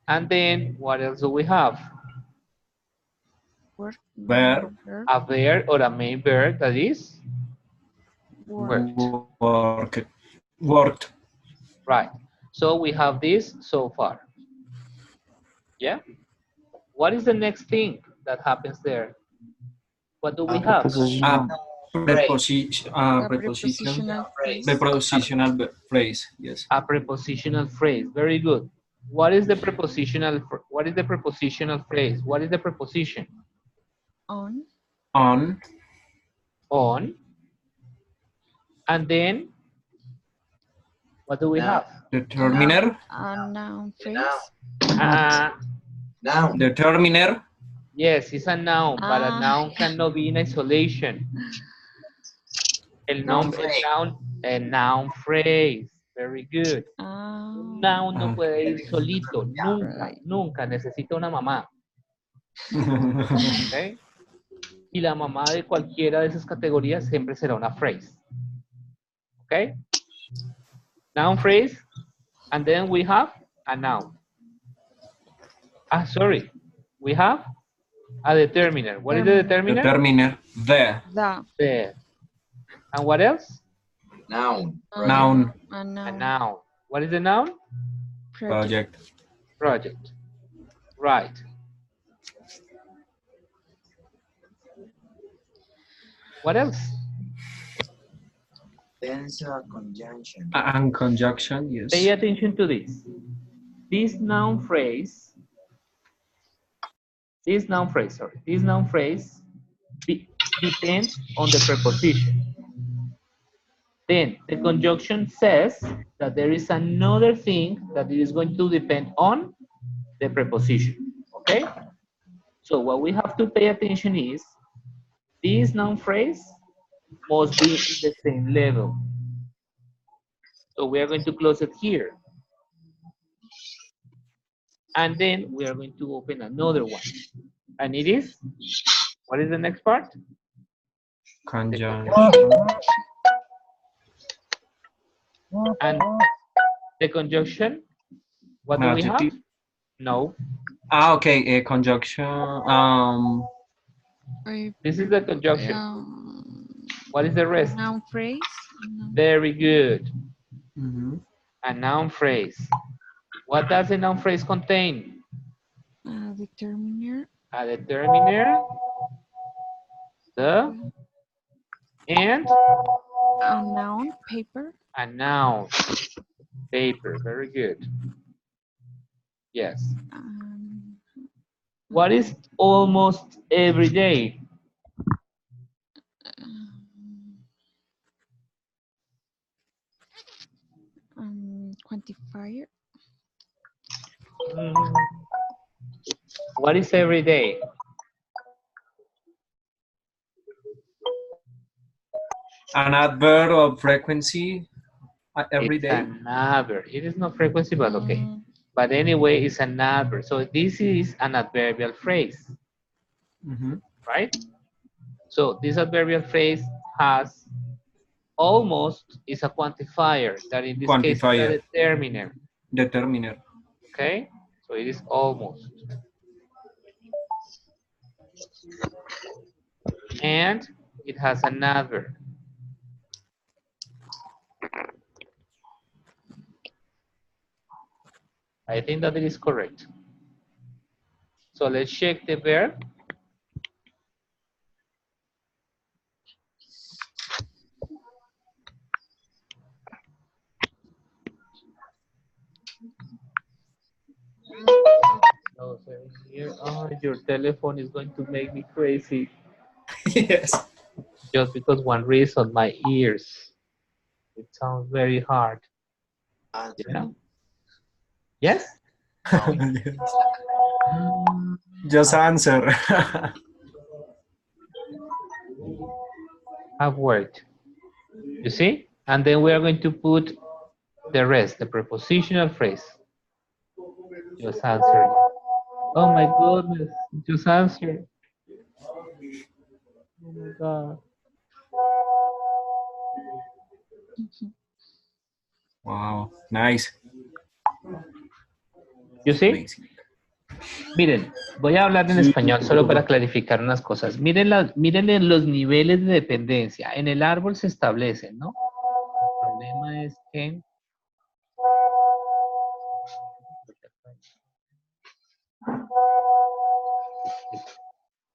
And then what else do we have? Work. Verb. A verb or a main verb that is? Worked. Worked. Worked. Right. So we have this so far. Yeah? What is the next thing that happens there? What do we have? Prepositional phrase. Prepositional phrase. Yes. A prepositional phrase. Very good. What is the prepositional phrase? What is the preposition? On. On. And then what do we have? Determiner. A noun phrase. Noun. Determiner. Yes, it's a noun, but a noun cannot be in isolation. A noun phrase. Very good. Noun no puede ir solito. Nunca necesita una mamá. ¿Okay? Y la mamá de cualquiera de esas categorías siempre será una phrase. Okay? Noun phrase. And then we have a noun. Sorry. We have a determiner. What is the determiner? Determiner. The. And what else? Noun. Noun. A noun. A noun. What is the noun? Project. Right. What else? Tense conjunction. And conjunction, yes. Pay attention to this. This noun phrase depends on the preposition. Then the conjunction says that there is another thing that it is going to depend on the preposition. Okay? So what we have to pay attention is this noun phrase must be in the same level. So we are going to close it here. And then we are going to open another one. And it is, what is the next part? Conjunction. And the conjunction, what do we have? No. Okay, a conjunction. This is the conjunction. What is the rest? Noun phrase. Very good. Mhm. A noun phrase. What does a noun phrase contain? Determiner. A determiner, the, and A noun, paper. a noun, paper. Very good. Yes. What is almost every day? Quantifier. What is every day? An adverb of frequency every It's day. an adverb. It is not frequency, but okay. But anyway, it's an adverb. So this is an adverbial phrase, Mhm. right? So this adverbial phrase has almost is a quantifier that in this case is Quantifier. a determiner. Determiner. Okay, so it is almost. And it has an adverb. I think that it is correct. So let's check the verb. No, sir, here. Oh, your telephone is going to make me crazy. Yes. Just because one reason, my ears. It sounds very hard. Yeah. Yes? Just answer. Have worked. You see? And then we are going to put the rest, the prepositional phrase. Just answer. Oh my goodness. Just answer. Oh my God. Wow, nice. You see? Miren, voy a hablar en español solo para clarificar unas cosas. Miren, miren en los niveles de dependencia. En el árbol se establecen, ¿no? El problema es que...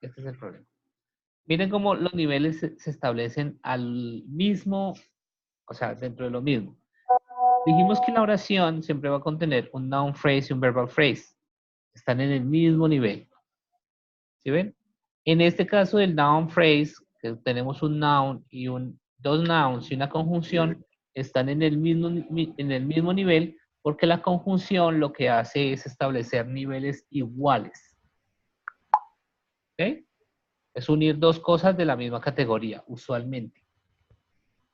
Este es el problema. Miren cómo los niveles se establecen al mismo, o sea, dentro de lo mismo. Dijimos que la oración siempre va a contener un noun phrase y un verbal phrase. Están en el mismo nivel. ¿Sí ven? En este caso del noun phrase, que tenemos un noun y dos nouns y una conjunción, están en el mismo nivel porque la conjunción lo que hace es establecer niveles iguales. ¿Ok? Es unir dos cosas de la misma categoría, usualmente.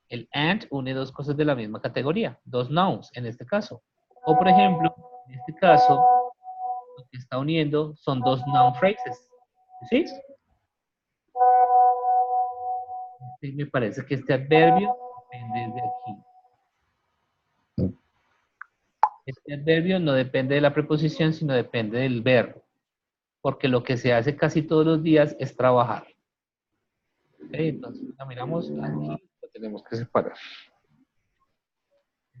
El and une dos cosas de la misma categoría, dos nouns en este caso. O por ejemplo, en este caso, lo que está uniendo son dos noun phrases. ¿Sí? Me parece que este adverbio depende de aquí. Este adverbio no depende de la preposición, sino depende del verbo. Porque lo que se hace casi todos los días es trabajar. ¿Ok? Entonces, la miramos aquí, lo tenemos que separar.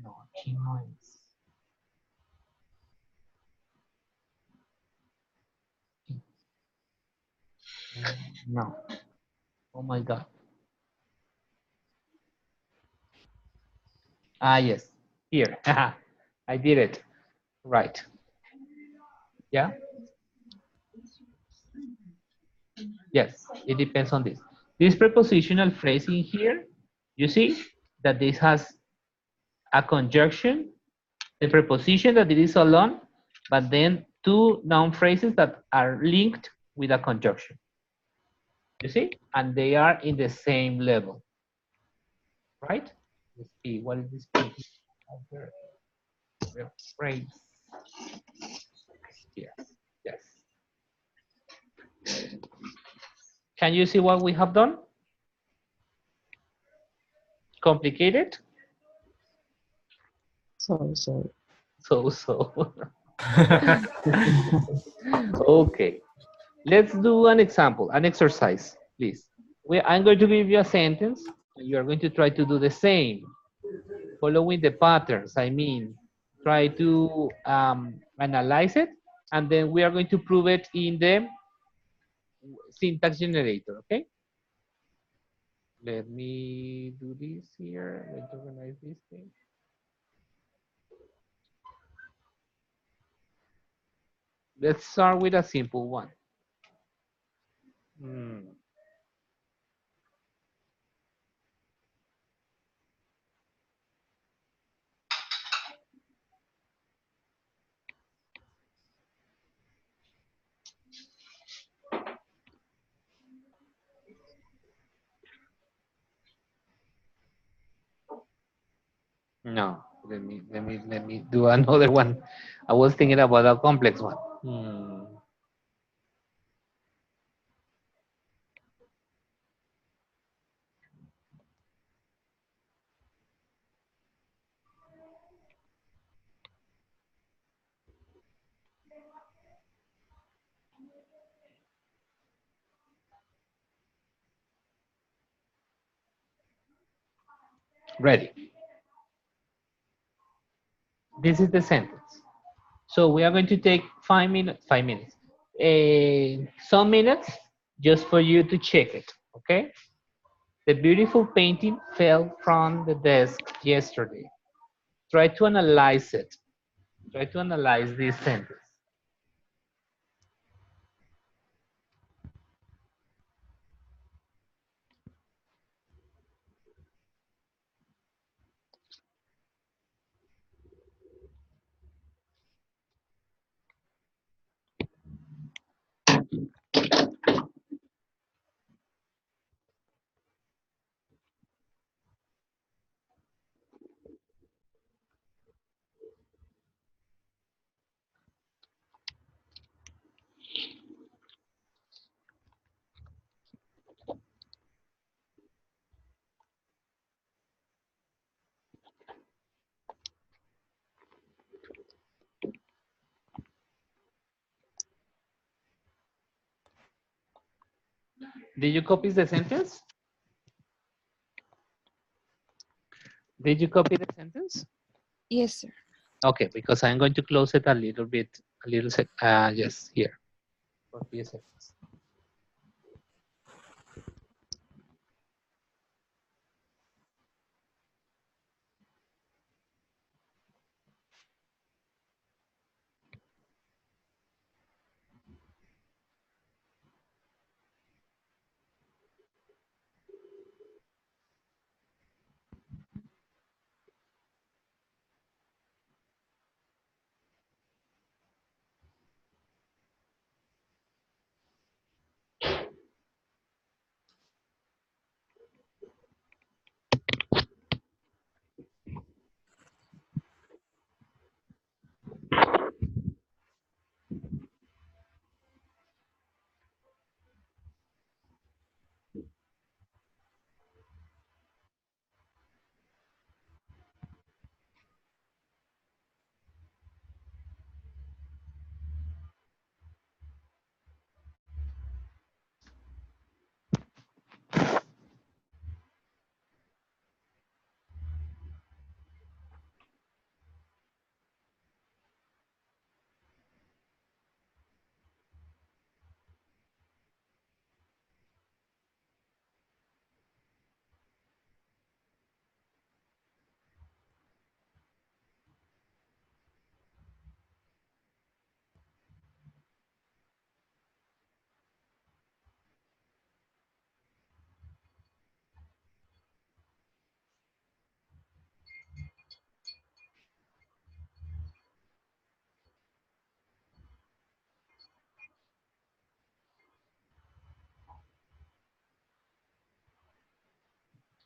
No, aquí no es. No. Oh my God. Ah, yes. Here. I did it. Right. Yeah? Yes, it depends on this. This prepositional phrase in here, you see that this has a conjunction, the preposition that it is alone, but then two noun phrases that are linked with a conjunction. You see? And they are in the same level. Right? Let's see, what is this phrase? Yes, yes. Can you see what we have done? Complicated? So. So. Okay, let's do an example, an exercise, please. I'm going to give you a sentence, and you are going to try to do the same, following the patterns. I mean, try to analyze it, and then we are going to prove it in the syntax generator, okay? Let me do this here. Let's organize this thing. Let's start with a simple one. No, let me do another one. I was thinking about a complex one. Ready. This is the sentence. So we are going to take 5 minutes, some minutes just for you to check it, okay? The beautiful painting fell from the desk yesterday. Try to analyze it. Try to analyze this sentence. Did you copy the sentence? Did you copy the sentence? Yes, sir. Okay, because I'm going to close it a little bit, yes, here, for a few seconds.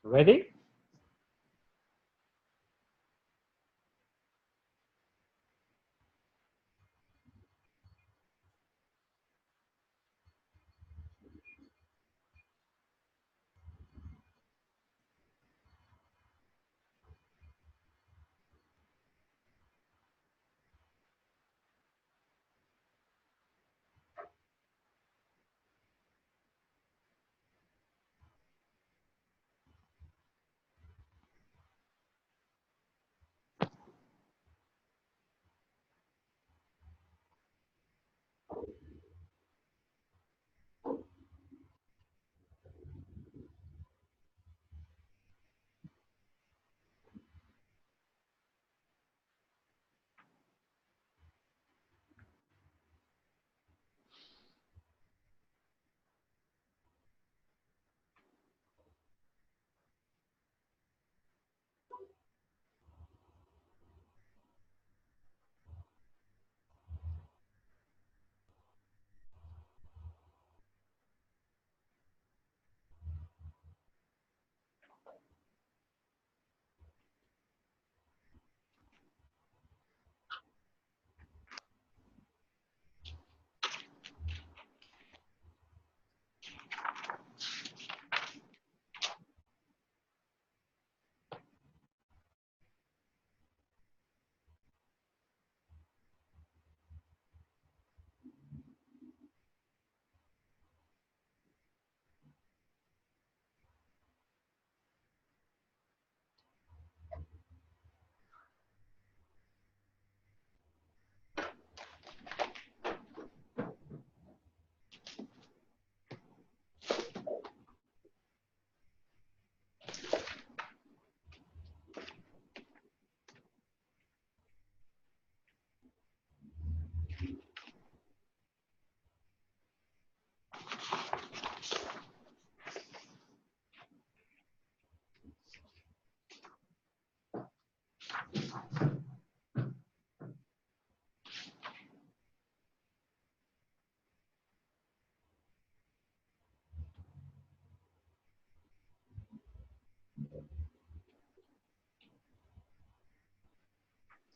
Ready?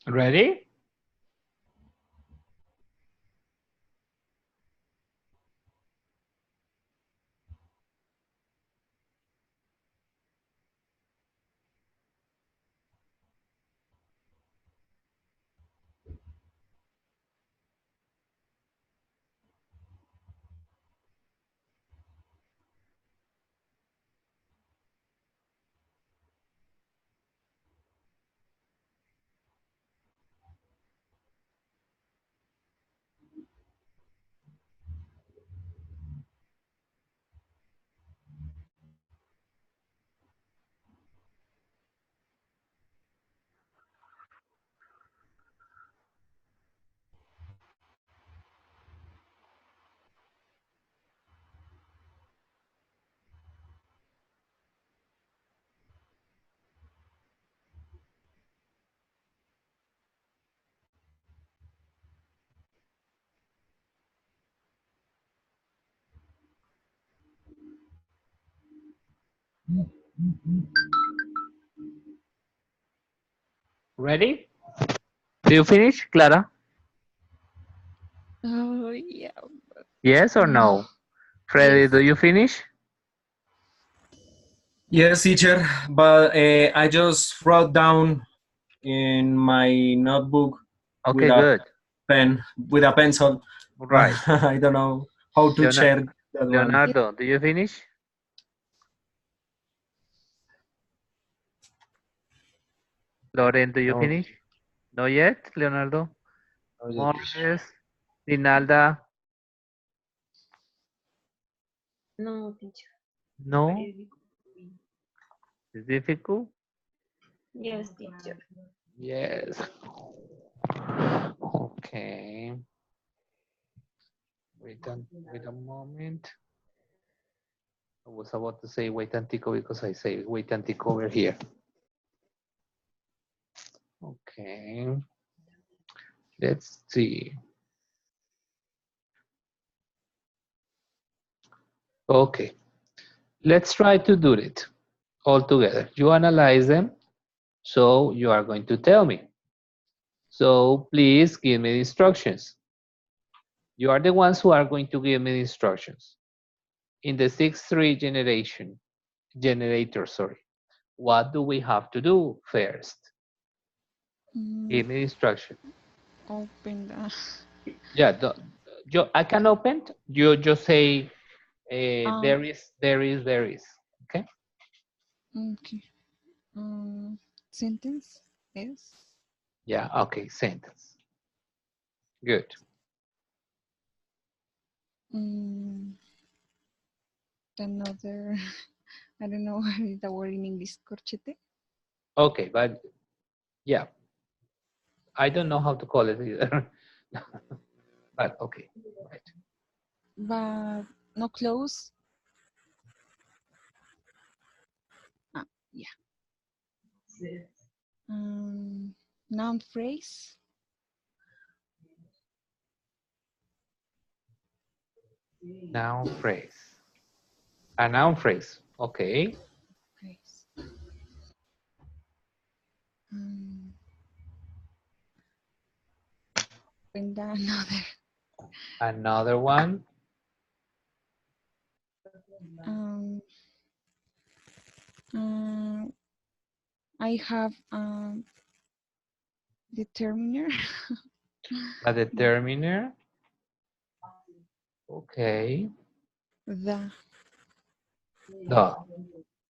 Ready? Ready? Do you finish, Clara? Oh, yeah. Yes or no? Freddy, Yes. do you finish? Yes, teacher, but I just wrote down in my notebook with Okay, a good. pen, with a pencil, but Right. I don't know how to Leona- share that one. Leonardo, do you finish? Loren, do you No, finish? No yet, Leonardo? no, yet. Morris, Rinalda, No, teacher. no? It's difficult? Yes, teacher. Yes. Okay. Wait a moment. I was about to say wait antico because I say wait antico over here. Okay. Let's see. Okay. Let's try to do it all together. You analyze them, so you are going to tell me. So please give me the instructions. You are the ones who are going to give me the instructions. In the 6-3 generator, sorry. What do we have to do first? Give me the instruction. Open the. Yeah, I can open. You just say there is. Okay. Okay. Sentence is Yeah. Okay. Sentence. Good. another. I don't know what is the word in English. Corchete. Okay, but yeah, I don't know how to call it either. But okay, right. But no close. Yeah. Noun phrase. Noun phrase. A noun phrase. Okay. Phrase. And another. Another one. I have determiner. A determiner. Okay. The.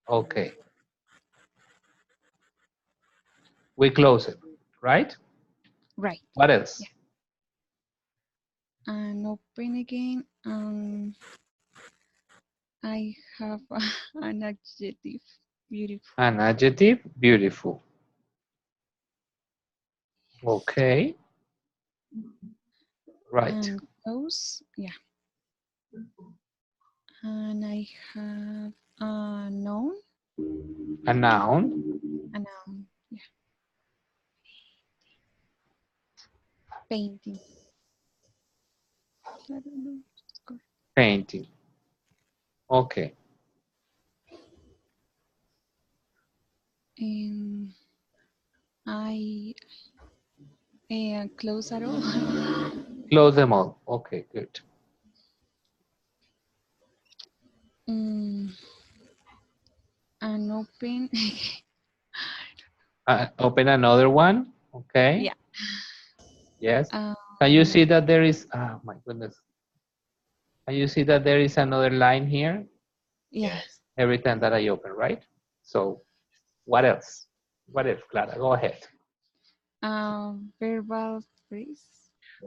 Okay. We close it, right? Right. What else? Yeah. And open again. I have an adjective. Beautiful. An adjective. Beautiful. Okay. Right. And close. Yeah. And I have a noun. A noun. A noun. Yeah. Painting. I don't know. Painting. Okay. I And close at all. Close them all. Okay, good. And open. Open another one. Okay. Yeah. Yes. Can you see that there is, oh my goodness. Can you see that there is another line here? Yes. Every time that I open, right? So what else? What else, Clara? Go ahead. Verbal phrase.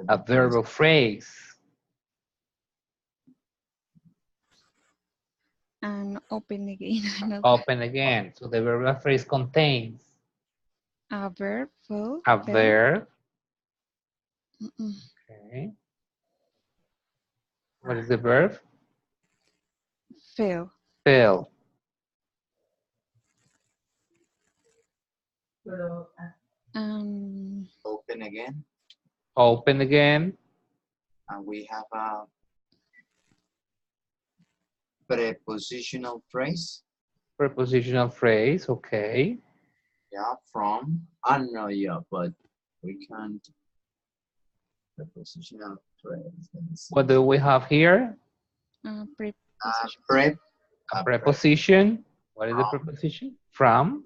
A verbal phrase. And open again. Open again. So the verbal phrase contains A verb. Full. a verb. Mm-mm. Okay. What is the verb? Fill. Fill. Open again. Open again. And we have a prepositional phrase. Prepositional phrase. Okay. Yeah, from. I don't know yet, but we can't. Prepositional phrase. Let me see. What do we have here? Preposition. A preposition. What is the preposition? From.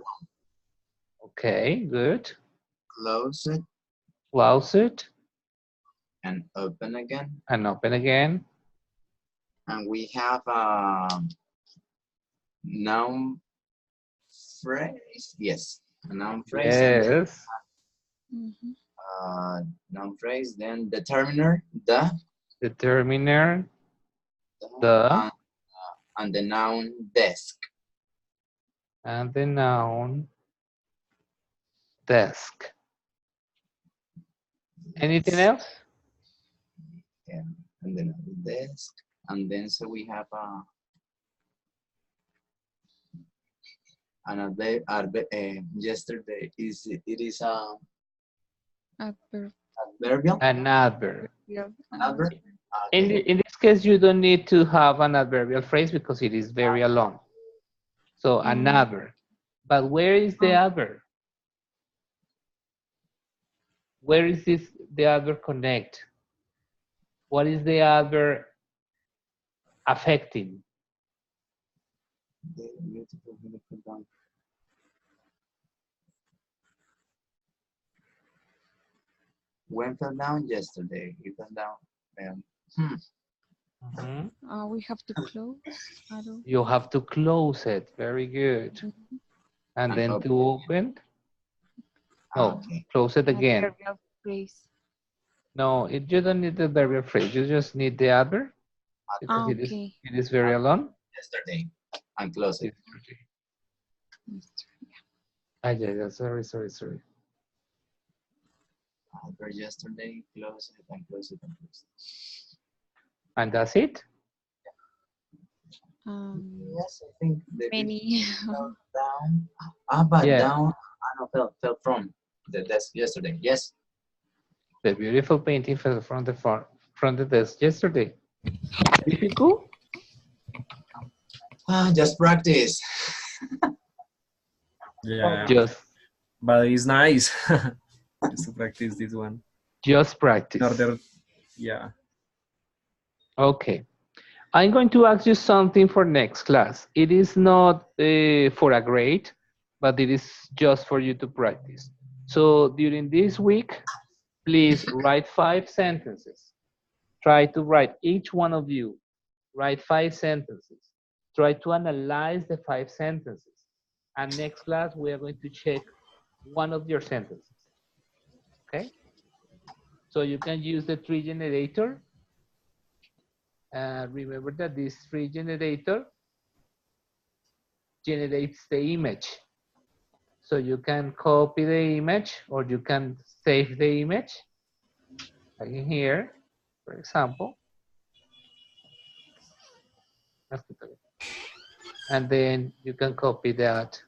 Okay, good. Close it Close it and open again. and open again. And we have a noun phrase. Yes, a noun phrase. Yes. Noun phrase. Then determiner, the. Determiner, the. And the noun desk. And the noun desk. Anything else? Yeah, and then the desk. And then so we have yesterday it is adverbial. An adverb. Adverb. In this case, you don't need to have an adverbial phrase because it is very long. So an adverb. But where is the adverb? Where is the adverb connect? What is the adverb affecting? When fell down yesterday, it fell down. We have to close. You have to close it. Very good. And then open. to open. No, close it again. Verbal phrase. No, you don't need the verbal phrase. You just need the adverb because it is very long. Yesterday, and close it. Yeah, sorry. Adverb yesterday, close it and close it and close it. And that's it? Yes, I think many. Down. But Yeah. down. I know, fell from the desk yesterday. Yes. The beautiful painting fell from the desk yesterday. Difficult? Just practice. Yeah. But it's nice just to practice this one. Just practice. In order, yeah. Okay. I'm going to ask you something for next class. It is not for a grade, but it is just for you to practice. So during this week, please write 5 sentences. Try to write, each one of you, write 5 sentences. Try to analyze the 5 sentences. And next class, we are going to check one of your sentences. Okay? So you can use the tree generator. Remember that this tree generator generates the image. So you can copy the image or you can save the image. Like in here, for example. And then you can copy that.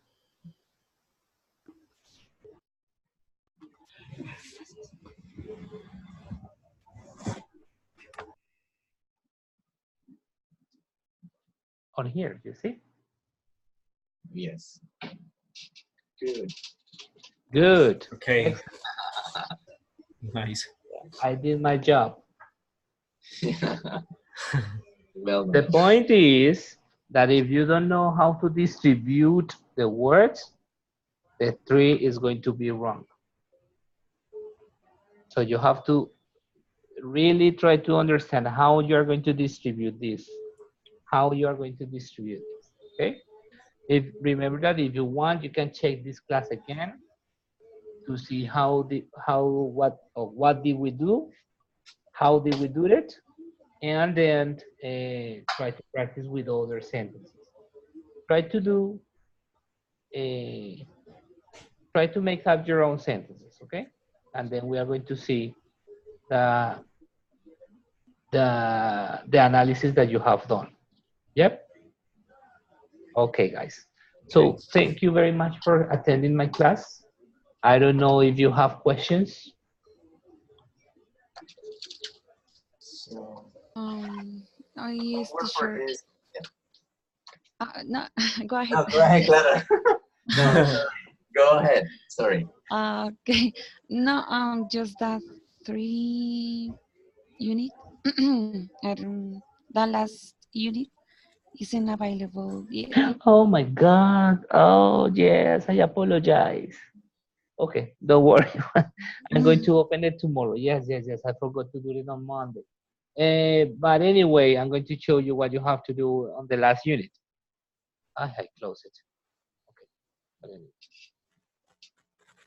On here, you see? Yes. Good. Good. Okay. Nice. I did my job. Well The done. point is that if you don't know how to distribute the words, the tree is going to be wrong. So you have to really try to understand how you're going to distribute this, how you are going to distribute this, okay? If remember that if you want, you can check this class again to see what did we do, how did we do it, and then try to practice with other sentences. Try to do, try to make up your own sentences, okay? And then we are going to see the analysis that you have done. Yep. Okay, guys. So thank you very much for attending my class. I don't know if you have questions. So, Yes, teacher. No, go ahead. no, go ahead, Clara. No, go ahead. Sorry. Okay. No, just that 3 unit. The last unit isn't available yet. Oh my God. Oh, yes. I apologize. Okay, don't worry. I'm going to open it tomorrow. Yes, yes, yes. I forgot to do it on Monday. But anyway, I'm going to show you what you have to do on the last unit. I close it. Okay. But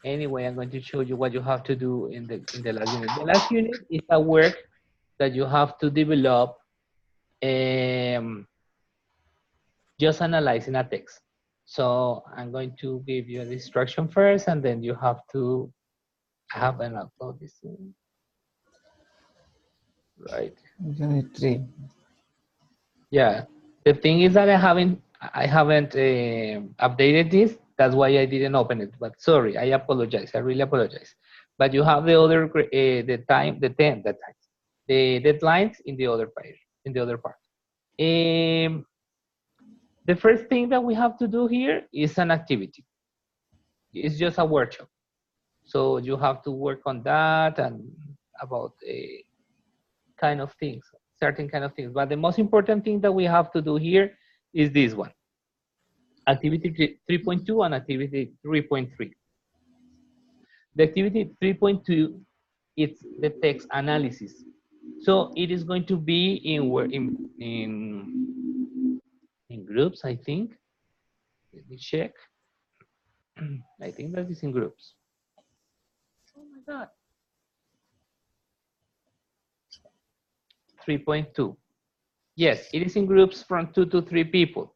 anyway, I'm going to show you what you have to do in the last unit. The last unit is a work that you have to develop just analyzing a text. So I'm going to give you the instruction first, and then you have to have an upload this thing. Right. Unit 3. Yeah. The thing is that I haven't updated this. That's why I didn't open it. But sorry, I apologize. I really apologize. But you have the other the deadlines in the other page, in the other part. The first thing that we have to do here is an activity. It's just a workshop. So you have to work on that and about kind of things, certain kind of things. But the most important thing that we have to do here is this one. Activity 3.2 and activity 3.3. The activity 3.2, it's the text analysis. So it is going to be in groups, I think. Let me check. I think that is in groups. Oh my God. 3.2. Yes, it is in groups from 2 to 3 people.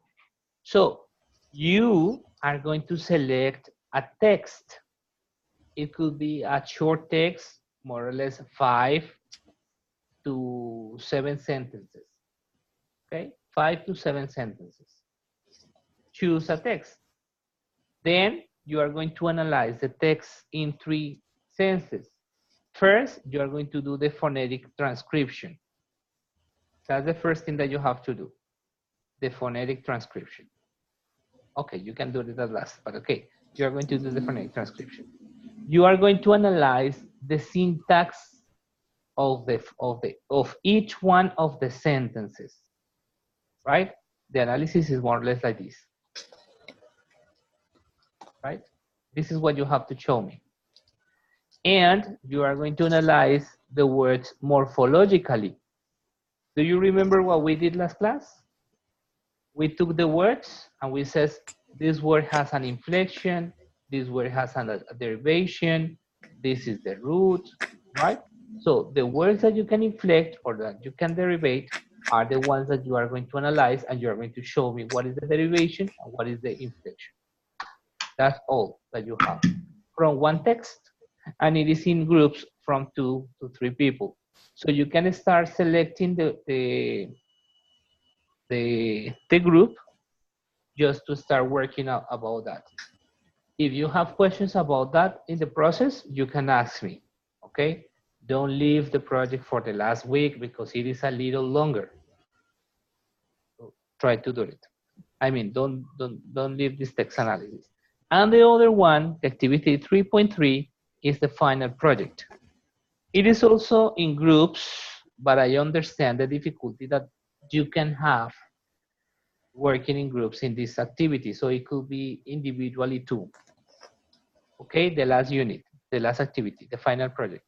So you are going to select a text. It could be a short text, more or less 5 to 7 sentences. Okay, 5 to 7 sentences. Choose a text. Then you are going to analyze the text in 3 senses. First, you are going to do the phonetic transcription. That's the first thing that you have to do, the phonetic transcription. Okay, you can do it at last, but okay, you are going to do the phonetic transcription. You are going to analyze the syntax of each one of the sentences, right? The analysis is more or less like this, right? This is what you have to show me. And you are going to analyze the words morphologically. Do you remember what we did last class? We took the words and we said, this word has an inflection, this word has a derivation, this is the root, right? So the words that you can inflect or that you can derivate are the ones that you are going to analyze, and you are going to show me what is the derivation and what is the inflection. That's all that you have from one text, and it is in groups from 2 to 3 people. So you can start selecting the group just to start working out about that. If you have questions about that in the process, you can ask me, okay? Don't leave the project for the last week because it is a little longer. So try to do it. I mean, don't leave this text analysis. And the other one, the activity 3.3, is the final project. It is also in groups, but I understand the difficulty that you can have working in groups in this activity. So it could be individually too. Okay, the last unit, the last activity, the final project.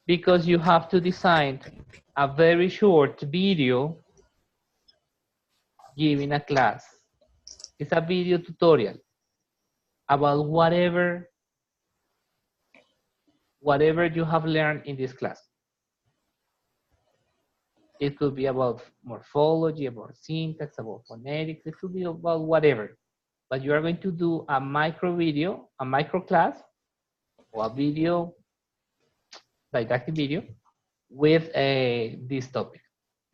Because you have to design a very short video giving a class. It's a video tutorial about whatever you have learned in this class. It could be about morphology, about syntax, about phonetics. It could be about whatever. But you are going to do a micro video, a micro class, or a video, didactic video, with this topic.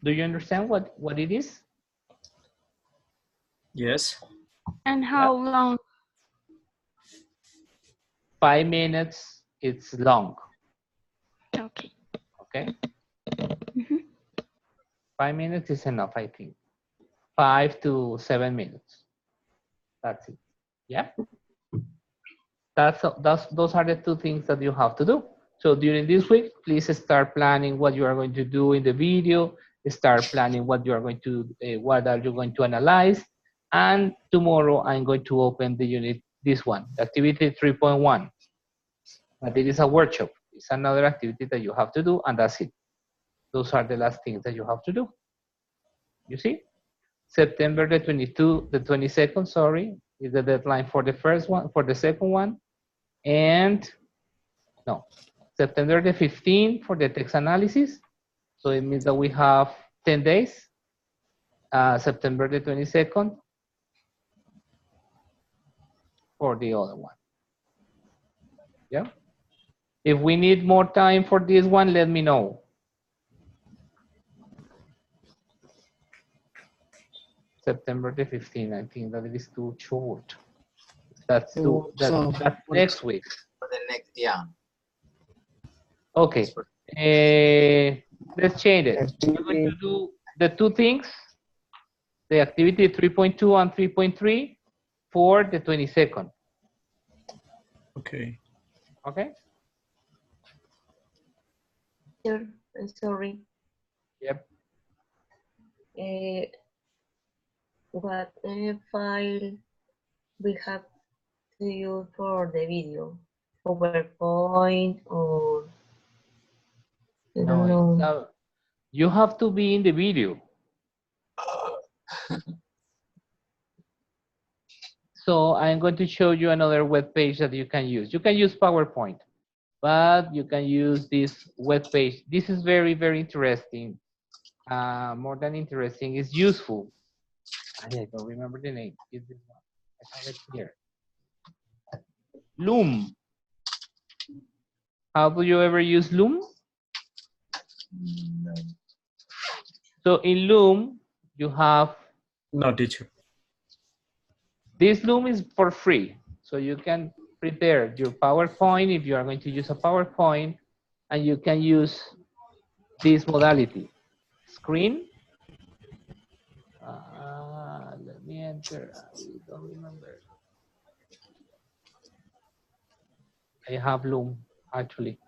Do you understand what it is? Yes. And how long? 5 minutes, it's long. Okay. Okay? Mhm. 5 minutes is enough, I think. 5 to 7 minutes. That's it. Yeah? Those are the two things that you have to do. So during this week, please start planning what you are going to do in the video. Start planning what you are going to, what are you going to analyze. And tomorrow I'm going to open the unit, this one, activity 3.1. But it is a workshop. It's another activity that you have to do, and that's it. Those are the last things that you have to do. You see? September the 22nd, sorry, is the deadline for the first one, for the second one. And no, September the 15th for the text analysis. So it means that we have 10 days. September the 22nd for the other one. Yeah. If we need more time for this one, let me know. September the 15th, I think that it is too short. That's next week. For the next, yeah. Okay. Let's change it. We're going to do the two things, the activity 3.2 and 3.3 for the 22nd. Okay. Okay? Sure, I'm sorry. Yep. What file we have to use for the video? PowerPoint or I don't know. You have to be in the video. So I'm going to show you another web page that you can use. You can use PowerPoint, but you can use this web page. This is very, very interesting. More than interesting, it's useful. I don't remember the name. It's this one. I have it here. Loom. How do you ever use Loom? No. So in Loom, you have. No, teacher. This Loom is for free. So you can prepare your PowerPoint if you are going to use a PowerPoint, and you can use this modality. Screen. Let me enter. I don't remember. I have Loom actually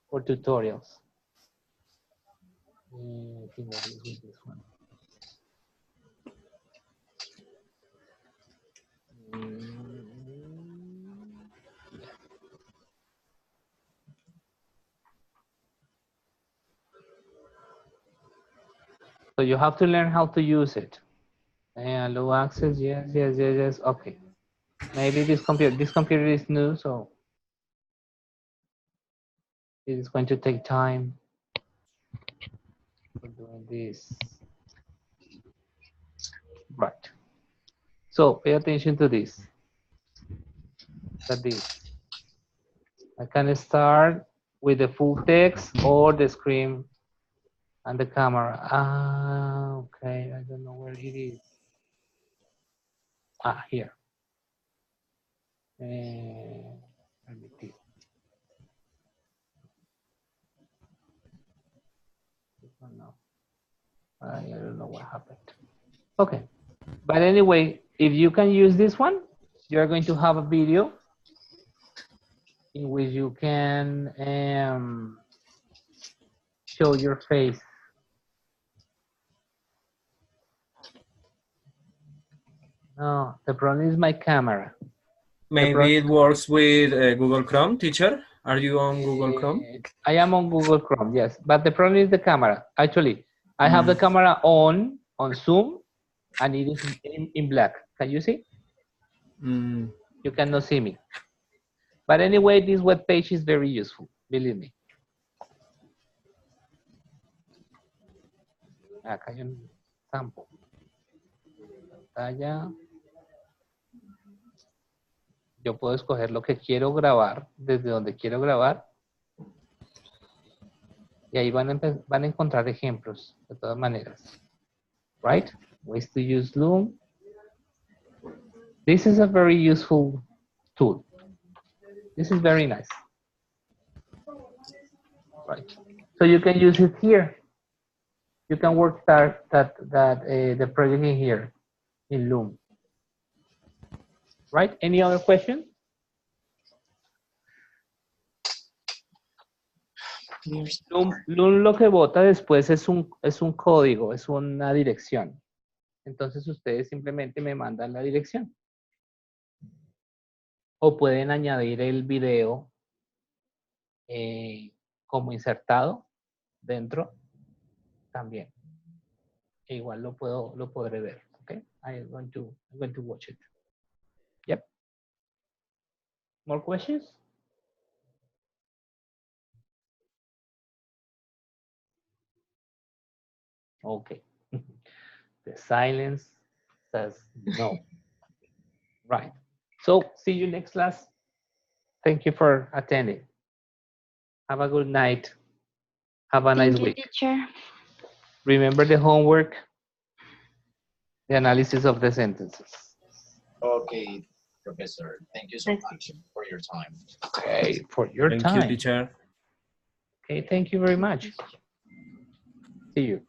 for tutorials. I think that is with this one. So you have to learn how to use it. And low access, yes. Okay. Maybe this computer is new, so it is going to take time for doing this. Right. So pay attention to this. Look at this. I can start with the full text or the screen and the camera. Okay. I don't know where it is. Here. Let me see. No. I don't know what happened. Okay. But anyway, if you can use this one, you're going to have a video in which you can show your face. No, the problem is my camera. Maybe it works with Google Chrome, teacher. Are you on Google Chrome? I am on Google Chrome, yes. But the problem is the camera. Actually, I have the camera on Zoom, and it is in black. Can you see? You cannot see me. But anyway, this web page is very useful, believe me. Acá hay un sample. Pantalla. Yo puedo escoger lo que quiero grabar, desde donde quiero grabar. Y ahí van a encontrar ejemplos, de todas maneras. Right? Ways to use Loom. This is a very useful tool. This is very nice. Right. So you can use it here. You can work the project in here, in Loom. Right? Any other question? Loom lo que bota después es un código, es una dirección. Entonces ustedes simplemente me mandan la dirección. O pueden añadir el video como insertado dentro también. E igual lo podré ver. Okay? I'm going to watch it. Yep. More questions? Okay. The silence says no. Right. So see you next class. Thank you for attending. Have a good night. Have a nice week. Teacher. Remember the homework, the analysis of the sentences. Okay, Professor. Thank you so much for your time. Okay, for your time. Thank you, teacher. Okay, thank you very much. See you.